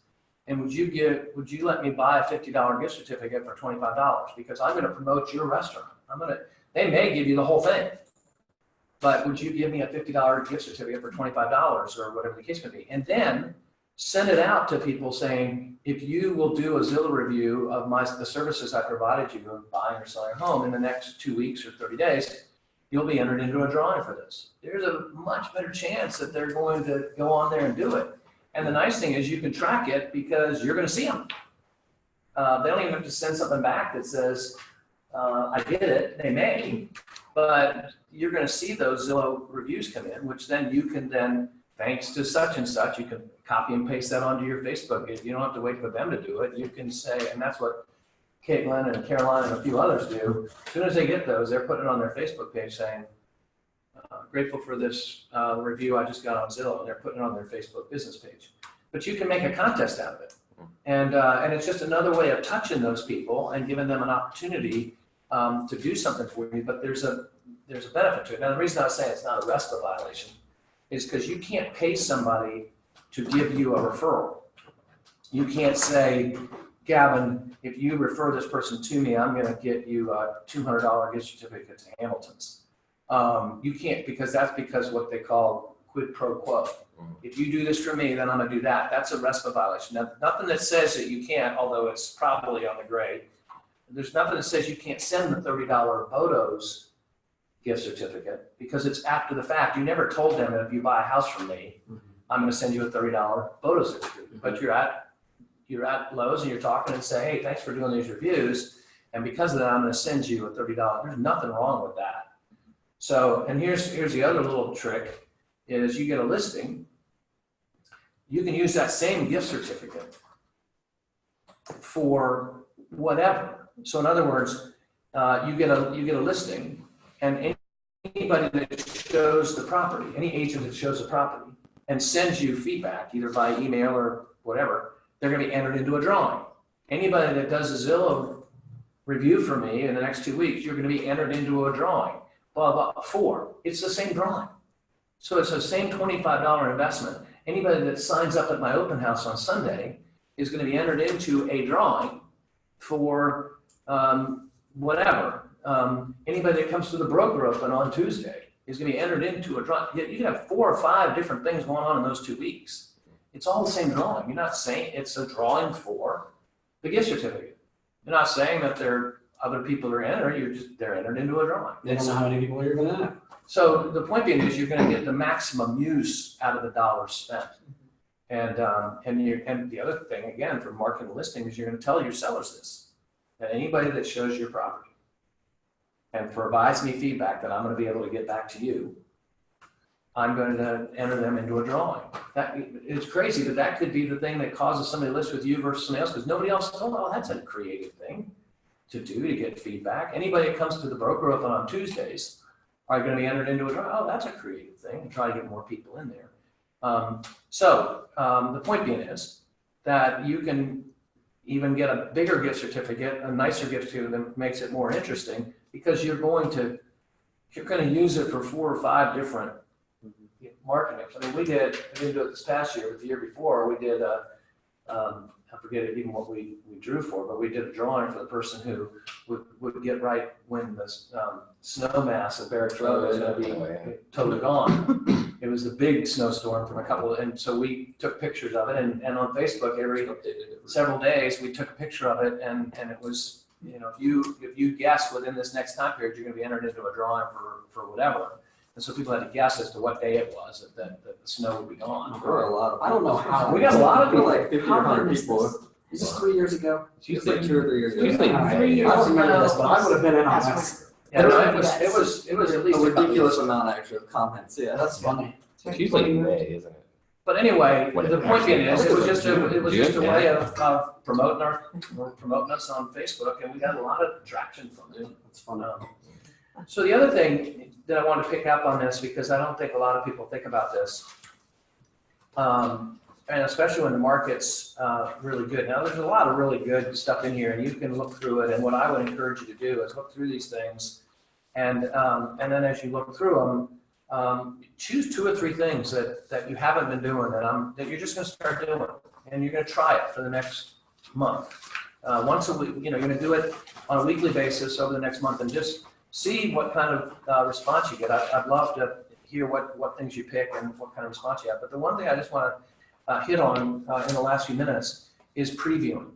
And would you let me buy a $50 gift certificate for $25? Because I'm gonna promote your restaurant. They may give you the whole thing. But would you give me a $50 gift certificate for $25 or whatever the case may be? And then send it out to people saying, if you will do a Zillow review of the services I provided you of buying or selling a home in the next 2 weeks or 30 days, you'll be entered into a drawing for this. There's a much better chance that they're going to go on there and do it. And the nice thing is you can track it because you're going to see them. They don't even have to send something back that says, I did it. They may, but you're going to see those Zillow reviews come in, which then you can then, thanks to such and such, you can copy and paste that onto your Facebook. You don't have to wait for them to do it. You can say, and that's what Caitlin and Caroline and a few others do. As soon as they get those, they're putting it on their Facebook page saying, grateful for this review I just got on Zillow, and they're putting it on their Facebook business page. But you can make a contest out of it. And it's just another way of touching those people and giving them an opportunity to do something for you. But there's a benefit to it. Now, the reason I say it's not a RESPA violation is because you can't pay somebody to give you a referral. You can't say, Gavin, if you refer this person to me, I'm going to get you a $200 gift certificate to Hamilton's. You can't, because what they call quid pro quo. If you do this for me, then I'm going to do that. That's a RESPA violation. Now, nothing that says that you can't, although it's probably on the grade. There's nothing that says you can't send the $30 Bodos gift certificate because it's after the fact. You never told them that if you buy a house from me, I'm going to send you a $30 Bodos certificate. But you're at Lowe's and you're talking and say, hey, thanks for doing these reviews. And because of that, I'm going to send you a $30. There's nothing wrong with that. So, and here's the other little trick is you get a listing. You can use that same gift certificate for whatever. So in other words, you get a listing, and anybody that shows the property, any agent that shows the property and sends you feedback, either by email or whatever, they're going to be entered into a drawing. Anybody that does a Zillow review for me in the next 2 weeks, you're going to be entered into a drawing. Blah, blah, for. It's the same drawing. So it's the same $25 investment. Anybody that signs up at my open house on Sunday is going to be entered into a drawing for whatever. Anybody that comes to the broker open on Tuesday is going to be entered into a drawing. You can have 4 or 5 different things going on in those 2 weeks. It's all the same drawing. You're not saying it's a drawing for the gift certificate. You're not saying that other people are entered. They're entered into a drawing. They don't know how many people you're going to have. So the point being is you're going to get the maximum use out of the dollars spent. And the other thing, again, for marketing and listing is you're going to tell your sellers this, that anybody that shows your property and provides me feedback that I'm going to be able to get back to you, I'm going to enter them into a drawing. It's crazy, but that could be the thing that causes somebody to list with you versus somebody else because nobody else told, oh, that's a creative thing to do to get feedback. Anybody that comes to the broker open on Tuesdays are going to be entered into a drawing. Oh, that's a creative thing, and try to get more people in there. The point being is that you can even get a bigger gift certificate, a nicer gift certificate that makes it more interesting because you're going to use it for 4 or 5 different marketing. I mean, we didn't do it this past year, but the year before we did I forget even what we drew for, but we did a drawing for the person who would get right when the snow mass at Barracks Road was going to be totally gone. It was the big snowstorm from and so we took pictures of it, and on Facebook every several days we took a picture of it, and it was, if you guess within this next time period you're going to be entered into a drawing for whatever. And so people had to guess as to what day it was that the snow would be gone. There were a lot of, I don't know how. We got a lot of people. Like 50 or 100 people. Is this 3 years ago? It was like 2 or 3 years ago. Usually I 3 years. don't remember this, but I would have been in on this. Yeah, no, it was at least A ridiculous amount actually of comments. Yeah, that's funny. It's usually in May, isn't it? But anyway, When the it point being is, actually it was just a June, way of promoting us on Facebook, and we got a lot of traction from it. That's funny. So the other thing that I want to pick up on this, because I don't think a lot of people think about this, And especially when the market's really good. Now, there's a lot of really good stuff in here, and you can look through it. And what I would encourage you to do is look through these things, and then as you look through them, choose 2 or 3 things that you haven't been doing that you're just going to start doing, and you're going to try it for the next month. Once a week, you're going to do it on a weekly basis over the next month, and just see what kind of response you get. I'd love to hear what things you pick and what kind of response you have. But the one thing I just want to hit on in the last few minutes is previewing.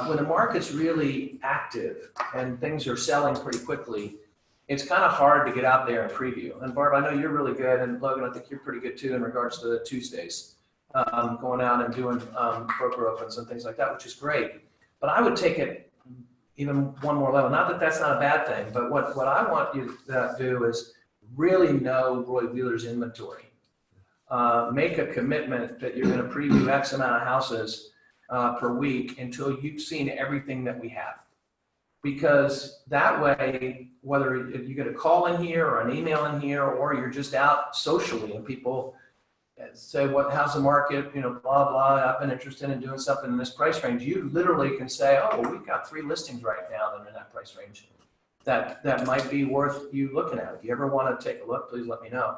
When the market's really active and things are selling pretty quickly, it's kind of hard to get out there and preview. And Barb, I know you're really good, and Logan, I think you're pretty good too in regards to the Tuesdays, going out and doing broker opens and things like that, which is great. But I would take it even one more level. Not that that's not a bad thing, but what I want you to do is really know Roy Wheeler's inventory. Make a commitment that you're going to preview X amount of houses per week until you've seen everything that we have. Because that way, whether you get a call in here or an email in here, or you're just out socially and people say, how's the market, blah, blah, I've been interested in doing something in this price range. You literally can say, oh, well, we've got 3 listings right now that are in that price range. That might be worth you looking at. If you ever want to take a look, please let me know.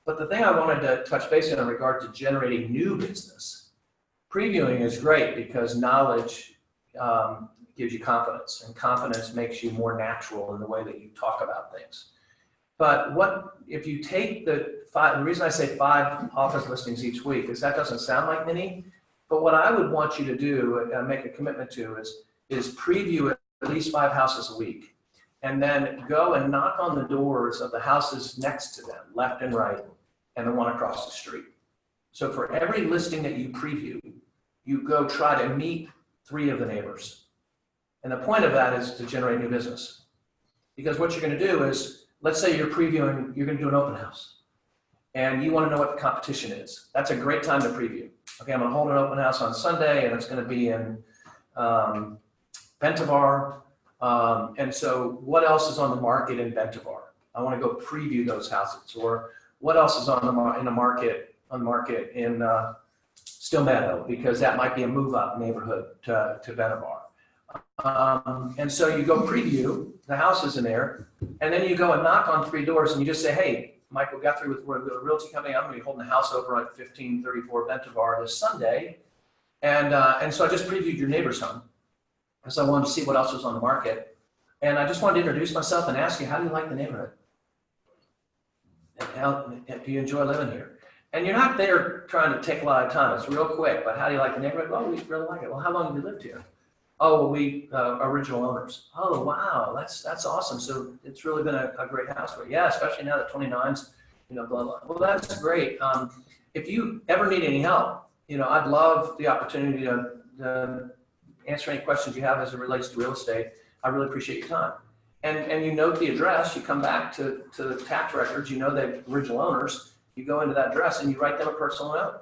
But the thing I wanted to touch base on in regard to generating new business, previewing is great because knowledge gives you confidence, and confidence makes you more natural in the way that you talk about things. But what if you take the reason I say 5 office listings each week is that doesn't sound like many, but what I would want you to do, make a commitment to, is preview at least 5 houses a week, and then go and knock on the doors of the houses next to them, left and right, and the one across the street. So for every listing that you preview, you go try to meet 3 of the neighbors. And the point of that is to generate new business. Because what you're going to do is, let's say you're previewing, you're going to do an open house, and you want to know what the competition is. That's a great time to preview. Okay, I'm going to hold an open house on Sunday, and it's going to be in Bentivar. And so what else is on the market in Bentivar? I want to go preview those houses. Or what else is on the market in Still Meadow, because that might be a move-up neighborhood to Bentivar. And so you go preview the houses in there, and then you go and knock on 3 doors, and you just say, hey, Michael Guthrie with a realty company, I'm going to be holding the house over at 1534 Bentivar this Sunday. And so I just previewed your neighbor's home, because I wanted to see what else was on the market. And I just wanted to introduce myself and ask you, how do you like the neighborhood? And do you enjoy living here? And you're not there trying to take a lot of time. It's real quick, but how do you like the neighborhood? Well, we really like it. Well, how long have you lived here? Oh, well, we original owners. Oh, wow, that's awesome. So it's really been a great house for you. Yeah, especially now that 29's, blah, blah. Well, that's great. If you ever need any help, I'd love the opportunity to answer any questions you have as it relates to real estate. I really appreciate your time. And you note the address, you come back to the tax records, the original owners, you go into that address and you write them a personal note.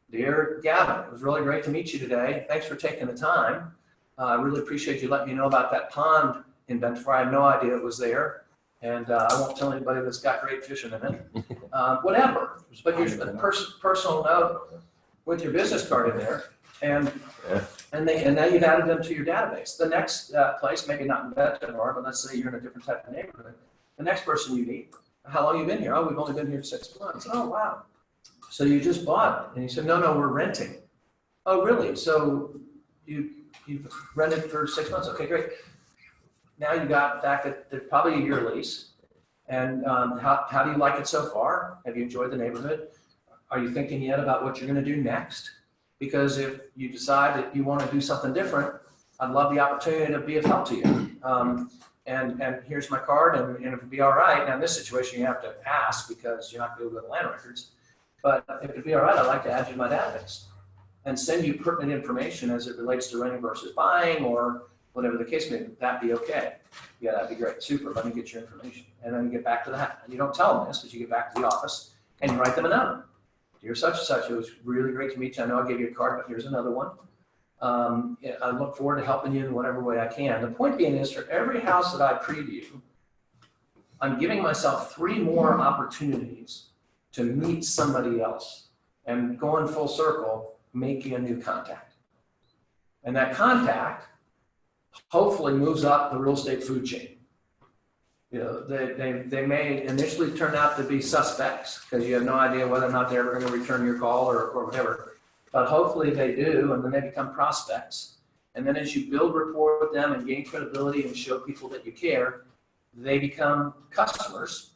Dear Gavin, it was really great to meet you today. Thanks for taking the time. I really appreciate you letting me know about that pond in Bentivar. I had no idea it was there. And I won't tell anybody that's got great fishing in it. Whatever. But here's a personal note with your business card in there. And now you've added them to your database. The next place, maybe not in Bentivar, but let's say you're in a different type of neighborhood. The next person you meet, how long you been here? Oh, we've only been here 6 months. Oh, wow. So you just bought it. And you said, no, we're renting. Oh, really? So you've rented for 6 months. Okay, great. Now you got back at probably a year lease. And how do you like it so far? Have you enjoyed the neighborhood? Are you thinking yet about what you're going to do next? Because if you decide that you want to do something different, I'd love the opportunity to be of help to you. And here's my card, and if it'd be all right. Now in this situation, you have to ask because you're not going to go to the land records. But if it'd be all right, I'd like to add you to my database and send you pertinent information as it relates to renting versus buying or whatever the case may be. That'd be okay. Yeah, that'd be great. Super. Let me get your information. And then you get back to that. And you don't tell them this, but you get back to the office and you write them a note. Dear such and such, it was really great to meet you. I know I gave you a card, but here's another one. I look forward to helping you in whatever way I can. The point being is, for every house that I preview, I'm giving myself 3 more opportunities to meet somebody else and going full circle, making a new contact. And that contact hopefully moves up the real estate food chain. You know, they may initially turn out to be suspects because you have no idea whether or not they're ever going to return your call or whatever. But hopefully they do, and then they become prospects. And then as you build rapport with them and gain credibility and show people that you care, they become customers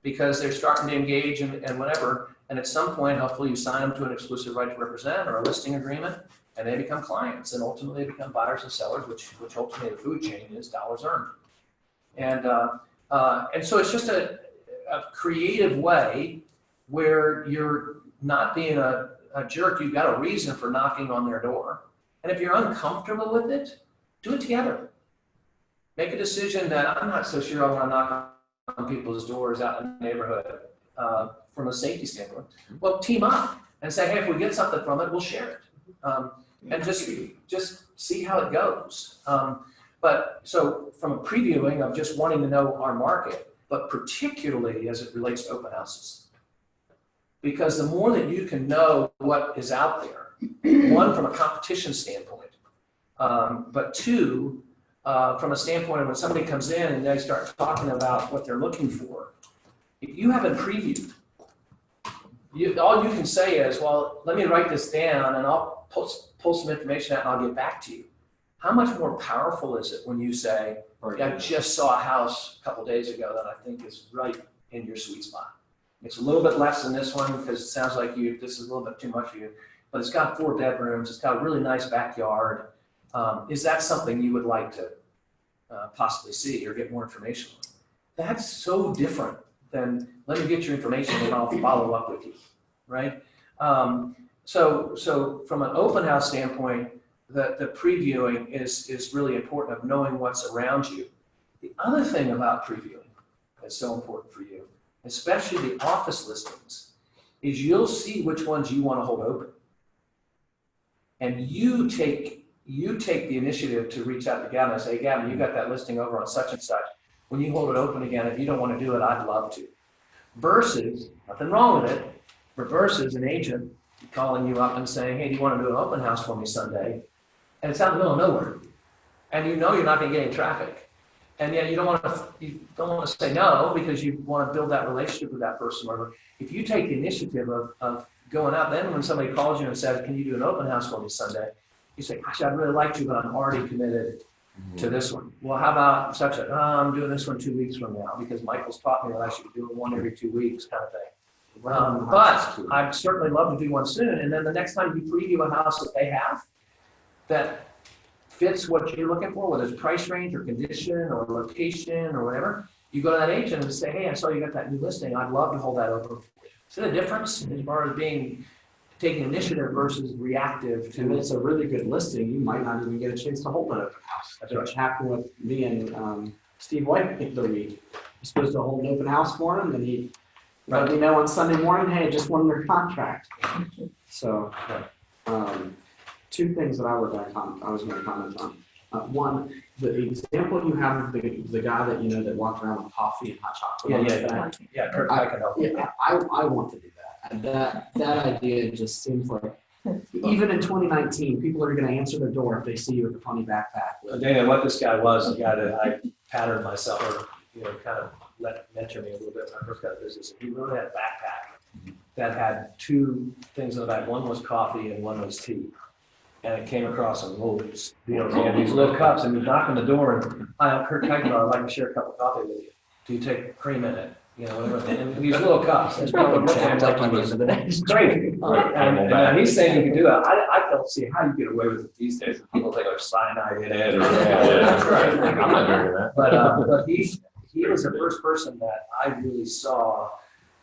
because they're starting to engage and whatever. And at some point, hopefully you sign them to an exclusive right to represent or a listing agreement, and they become clients, and ultimately they become buyers and sellers, which ultimately the food chain is dollars earned. And so it's just a creative way where you're not being a jerk. You've got a reason for knocking on their door. And if you're uncomfortable with it, do it together. Make a decision that I'm not so sure I want to knock on people's doors out in the neighborhood from a safety standpoint. Well, team up and say, hey, if we get something from it, we'll share it. And just see how it goes. But so from a previewing of just wanting to know our market, but particularly as it relates to open houses. Because the more that you can know what is out there, one, from a competition standpoint, but two, from a standpoint of when somebody comes in and they start talking about what they're looking for, if you haven't previewed, all you can say is, well, let me write this down and I'll pull some information out and I'll get back to you. How much more powerful is it when you say, I just saw a house a couple days ago that I think is right in your sweet spot. It's a little bit less than this one because it sounds like this is a little bit too much for you, but it's got 4 bedrooms. It's got a really nice backyard. Is that something you would like to possibly see or get more information on? That's so different than let me get your information and I'll follow up with you, right? So from an open house standpoint, the previewing is really important of knowing what's around you. The other thing about previewing that's so important for you, especially the office listings, is you'll see which ones you want to hold open. And you take the initiative to reach out to Gavin and say, hey, Gavin, you got that listing over on such and such. When you hold it open again, if you don't want to do it, I'd love to. Versus, nothing wrong with it, but versus an agent calling you up and saying, hey, do you want to do an open house for me Sunday? And it's out in the middle of nowhere. And you know you're not going to get any traffic. And yet you don't want to say no because you want to build that relationship with that person. Or if you take the initiative of going out, then when somebody calls you and says, can you do an open house for me Sunday? You say, gosh, I'd really like to, but I'm already committed to this one. Well, how about such a, I'm doing this one 2 weeks from now because Michael's taught me that I should be doing one every 2 weeks kind of thing. But I'd certainly love to do one soon. And then the next time you preview a house that they have that fits what you're looking for, whether it's price range or condition or location or whatever, you go to that agent and say, hey, I saw you got that new listing. I'd love to hold that open. See the difference as far as taking initiative versus reactive If to it's a really good listing, you might not even get a chance to hold that open house. That's Which happened with me and Steve White the week. I was supposed to hold an open house for him, and he let me know on Sunday morning, hey, just won your contract. So, 2 things that I was going to comment on. One, the example you have of the guy that you know that walked around with coffee and hot chocolate. Yeah, Kirk, I can help. Yeah, I want to do that. And that idea just seems like, even in 2019, people are going to answer their door if they see you with a funny backpack. Dana, what this guy was, the guy that I patterned myself, or kind of let mentor me a little bit when I first got a business. He really had a backpack that had 2 things in the back. One was coffee and one was tea. And it came across in little deals. He had these little cups, and you knock on the door, and hi, I'm Kirk Kuykendall. I'd like to share a cup of coffee with you. Do you take cream in it? Whatever. And these little cups. It's Probably probably sounds like you was the next. crazy. And he's saying you can do it. I don't see how you get away with it these days. People think there's cyanide in it. I'm not doing that. But he was the first person that I really saw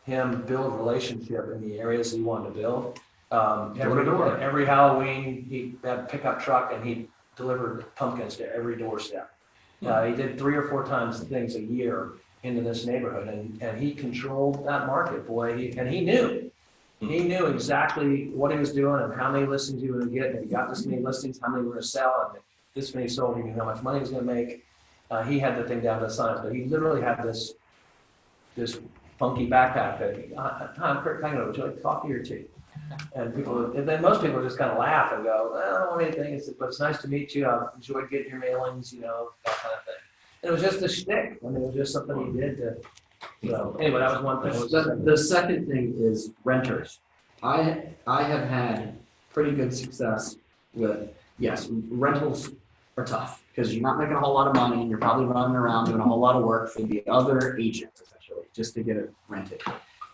him build relationship in the areas he wanted to build. Every Halloween, he had a pickup truck and he delivered pumpkins to every doorstep. He did 3 or 4 times things a year into this neighborhood, and he controlled that market, boy. He knew exactly what he was doing and how many listings he was going to get. And if he got this many listings, how many were going to sell, and if this many sold, he knew how much money he was going to make. He had the thing down to the science, but he literally had this funky backpack that, hi, I'm Kirk Kuykendall, would you like coffee or tea? And then most people just kind of laugh and go, well, I don't want anything, but it's nice to meet you, I've enjoyed getting your mailings, that kind of thing. And it was just a shtick, it was just something he did to, anyway, that was one thing. The second thing is renters. I have had pretty good success with, yes, rentals are tough because you're not making a whole lot of money and you're probably running around doing a whole lot of work for the other agent essentially just to get it rented.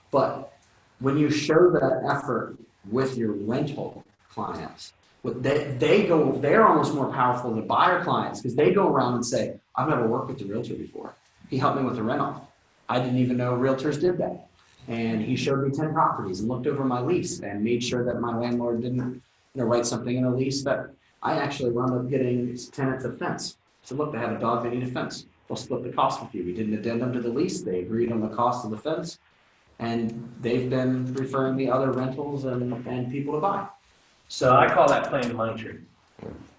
But when you show that effort with your rental clients, they're almost more powerful than buyer clients because they go around and say, I've never worked with the realtor before. He helped me with the rental. I didn't even know realtors did that. And he showed me 10 properties and looked over my lease and made sure that my landlord didn't write something in a lease that I actually wound up getting tenants a fence. So look, they have a dog, they need a fence. We'll split the cost with you. We did an addendum to the lease. They agreed on the cost of the fence. And they've been referring me other rentals and people to buy. So I call that playing the money tree.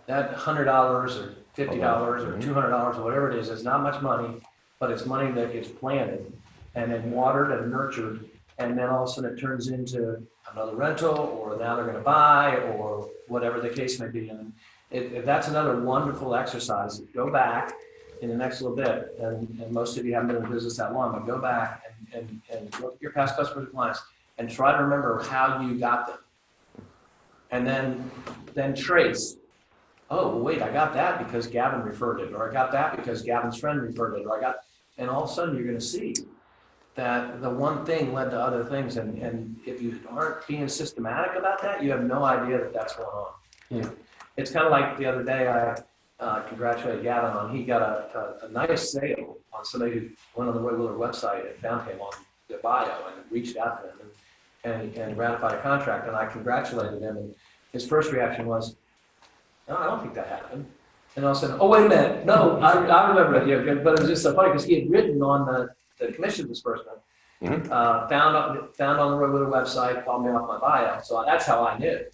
That $100 or $50 or $200 or whatever it is not much money, but it's money that gets planted and then watered and nurtured, and then all of a sudden it turns into another rental, or now they're going to buy, or whatever the case may be. And that's another wonderful exercise. Go back in the next little bit, and most of you haven't been in business that long, but go back and look at your past customers and clients and try to remember how you got them. And then trace. Oh, wait, I got that because Gavin referred it, or I got that because Gavin's friend referred it, and all of a sudden you're going to see that the one thing led to other things, and if you aren't being systematic about that, you have no idea that that's going on. Yeah. It's kind of like the other day I congratulated Gavin on, he got a nice sale on somebody who went on the Roy Wheeler website and found him on the bio and reached out to him and ratified a contract, and I congratulated him, and his first reaction was, no, I don't think that happened. And all of a sudden, oh, wait a minute, no, I remember it, yeah, but it was just so funny because he had written on the commission disbursement, found on the Roy Wheeler website, called me off my bio, so that's how I knew.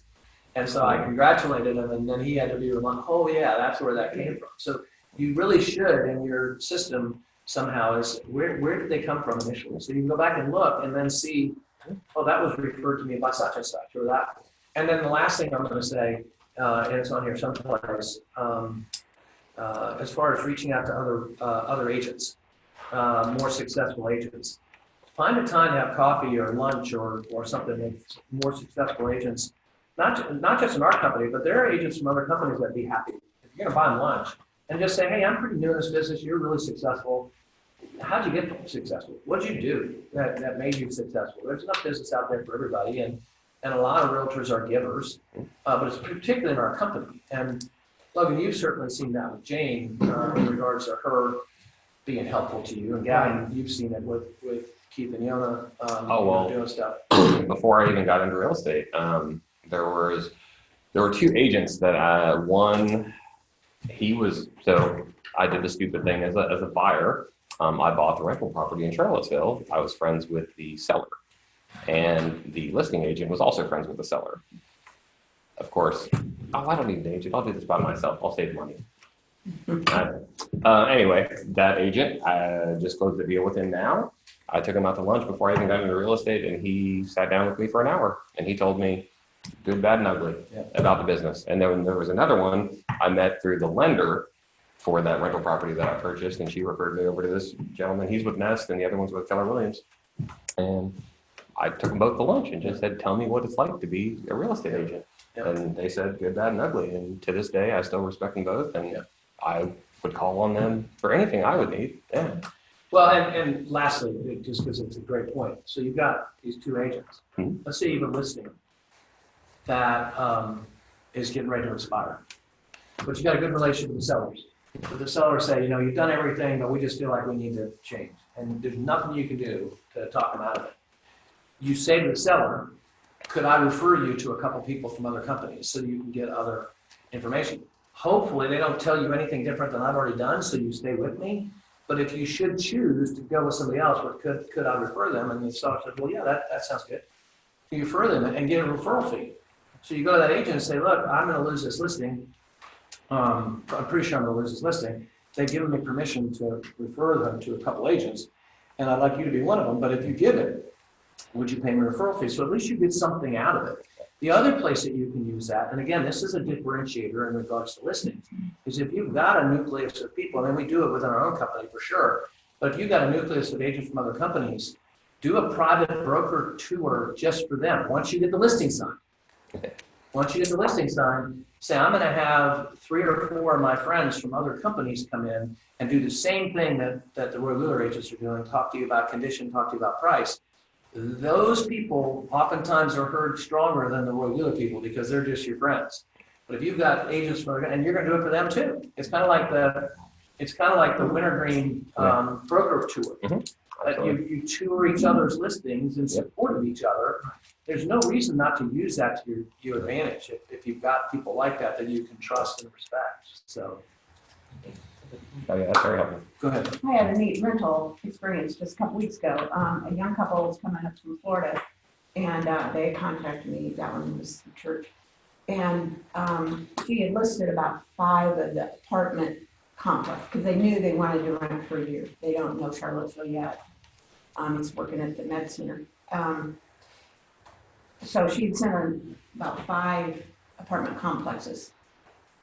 And so I congratulated him, and then he had to be reminded, oh yeah, that's where that came from. So you really should, in your system somehow, is where did they come from initially? So you can go back and look and then see, oh, that was referred to me by such and such, or that. And then the last thing I'm going to say, and it's on here someplace, as far as reaching out to other agents, more successful agents. Find a time to have coffee or lunch or something with more successful agents, not just in our company, but there are agents from other companies that'd be happy. If you're going to buy them lunch, and just say, hey, I'm pretty new in this business, you're really successful. How'd you get successful? What'd you do that made you successful? There's enough business out there for everybody, and a lot of realtors are givers, but it's particularly in our company. And Logan, you've certainly seen that with Jane in regards to her being helpful to you. And Gavin, you've seen it with Keith and Yona doing stuff. Before I even got into real estate, there were two agents that one, so I did the stupid thing as a buyer. I bought the rental property in Charlottesville. I was friends with the seller, and the listing agent was also friends with the seller. Of course, I don't need an agent. I'll do this by myself. I'll save money. Anyway, that agent, I just closed the deal with him now. I took him out to lunch before I even got into real estate, and he sat down with me for an hour, and he told me good, bad, and ugly about the business. And then there was another one I met through the lender for that rental property that I purchased, and she referred me over to this gentleman. He's with Nest, and the other one's with Keller Williams. And I took them both to lunch and just said, tell me what it's like to be a real estate agent. And they said good, bad, and ugly. And to this day, I still respect them both, and I would call on them for anything I would need. Yeah. Well, and lastly, just because it's a great point. So you've got these two agents. Let's say you have a listing that is getting ready to expire, but you got a good relationship with the sellers. But the sellers say, you've done everything, but we just feel like we need to change. And there's nothing you can do to talk them out of it. You say to the seller, could I refer you to a couple people from other companies so you can get other information? Hopefully they don't tell you anything different than I've already done, so you stay with me. But if you should choose to go with somebody else, could I refer them? And the seller said, well, yeah, that sounds good. You refer them and get a referral fee. So you go to that agent and say, look, I'm going to lose this listing. I'm pretty sure I'm going to lose this listing. They've given me permission to refer them to a couple agents, and I'd like you to be one of them. But if you give it, would you pay me a referral fee? So at least you get something out of it. The other place that you can use that, and again, this is a differentiator in regards to listings, is if you've got a nucleus of people, and we do it within our own company for sure, but if you've got a nucleus of agents from other companies, do a private broker tour just for them, once you get the listing signed. Once you get the listing signed, say, I'm gonna have 3 or 4 of my friends from other companies come in and do the same thing that the Roy Wheeler agents are doing, talk to you about condition, talk to you about price. Those people oftentimes are heard stronger than the Roy Wheeler people because they're just your friends. But if you've got agents and you're gonna do it for them too. It's kind of like the Wintergreen broker tour. You tour each other's listings in support of each other. There's no reason not to use that to your advantage if you've got people like that you can trust and respect. So. Oh, yeah, that's very helpful. Go ahead. I had a neat rental experience just a couple weeks ago. A young couple was coming up from Florida, and they contacted me. That one was the church, and she had listed about 5 of the apartment complex because they knew they wanted to rent for a year. They don't know Charlottesville yet. It's working at the med center. So she'd sent her about 5 apartment complexes.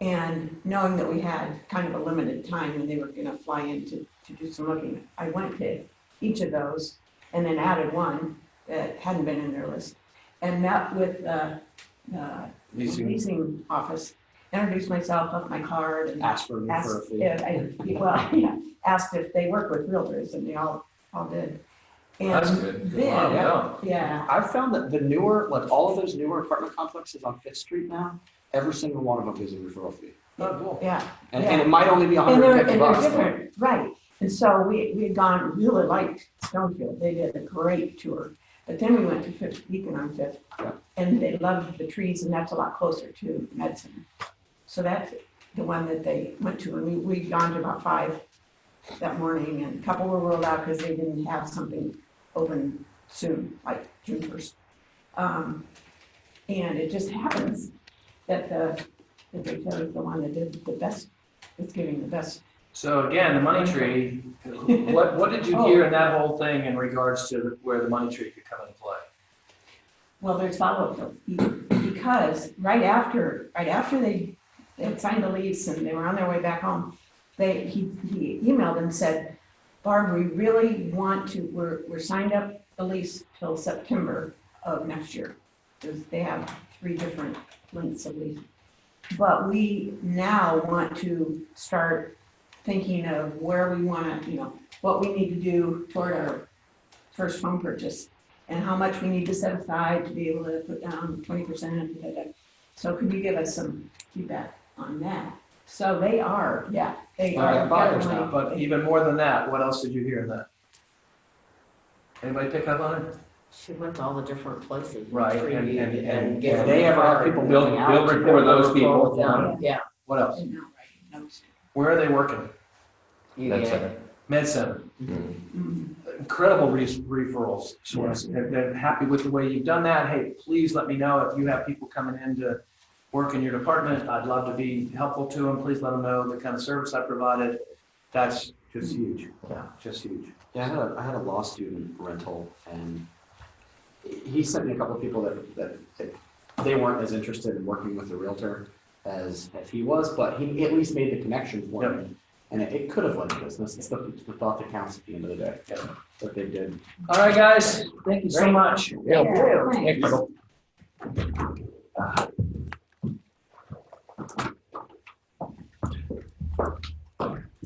And knowing that we had kind of a limited time and they were gonna fly in to do some looking, I went to each of those and then added one that hadn't been in their list. And met with the leasing office, introduced myself, left my card, and Ask for a asked fee. asked if they work with realtors, and they all did. And That's good. 'Cause a then, lot of them don't. yeah, I've found that the newer, like all of those newer apartment complexes on Fifth Street now, every single one of them gives a referral fee. Oh, cool. yeah. And Yeah. it might only be And they're $150 bucks. but- different, right. And so we had gone, really liked Stonefield. They did a great tour. But then we went to Fifth Beacon on Fifth. Yeah. And they loved the trees, and that's a lot closer to the med center. So that's the one that they went to. And we'd gone to about 5 that morning, and a couple were ruled out because they didn't have something open soon, like June 1st. And it just happens that they chose the one that did the best, is giving the best. So again, the money tree, what did you hear in that whole thing in regards to where the money tree could come into play? Well, there's follow-up because right after they had signed the lease and they were on their way back home, he emailed and said, Barb, we really want to, we're signed up the lease till September of next year. Because they have 3 different lengths of lease. But we now want to start thinking of where we want to, what we need to do toward our first home purchase and how much we need to set aside to be able to put down 20%. So could you give us some feedback on that? So they are. They are buyers now, But even more than that, what else did you hear in that? Anybody pick up on it? She went to all the different places. Right, treated and gave if they them ever have card. people Build building out. rapport with those people. Yeah. What else? And not writing notes. Where are they working? Yeah. That's it. Med Center. Mhm. Incredible referrals source. They're happy with the way you've done that. Hey, please let me know if you have people coming in to work in your department. I'd love to be helpful to them. Please let them know the kind of service I provided. That's just huge. Yeah, just huge. Yeah, I had a law student rental, and he sent me a couple of people that they weren't as interested in working with a realtor as he was, but he at least made the connection for me. And it could have led to business. It's the thought that counts at the end of the day. That they did. All right, guys. Thank you so much. Yeah. Thanks. Thanks, Michael.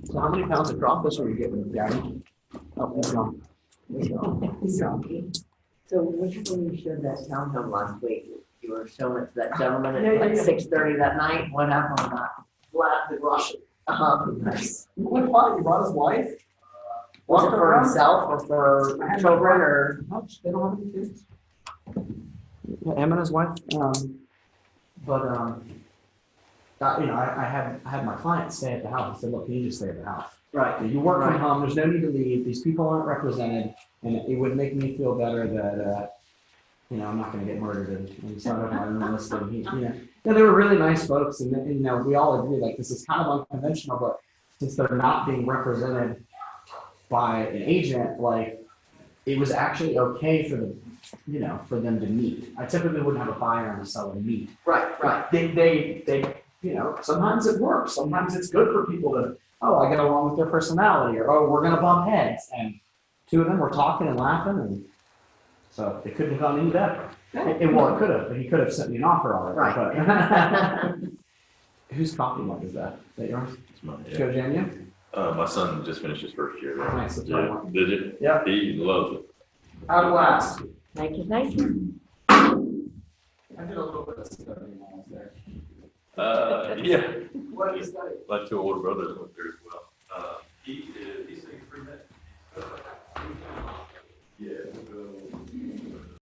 So how many pounds of crawfish are you getting, Gary? Oh, it's gone. So when you showed that townhome last week, you were showing it to that gentleman at like 6:30 that night, what happened on that? Vlad the Russian. Nice. What, why? He brought his wife? Was it for himself or for children or? No, they don't have any kids. Yeah, Em and his wife. I had my client stay at the house. I said, look, you just stay at the house. Right. You work from Right. home. There's no need to leave. These people aren't represented, and it would make me feel better that I'm not going to get murdered and sign up my own list. No, they were really nice folks, and we all agree like this is kind of unconventional, but since they're not being represented by an agent, like it was actually okay for the, you know, for them to meet. I typically wouldn't have a buyer and a seller meet. Right. They, you know, sometimes it works. Sometimes it's good for people to, oh, I get along with their personality, or, oh, we're gonna bump heads. And two of them were talking and laughing, and so it couldn't have gone any better. Well, it could have, but he could have sent me an offer already. Right. But whose coffee mug is that? Is that yours? It's mine, yeah. Joe Jania? My son just finished his first year there. Nice, that's what I Yeah, want. did you? Yeah. He loves it. Out of last. Thank you. I did a little bit of studying while I was there. Yeah, What is that? my two older brothers went through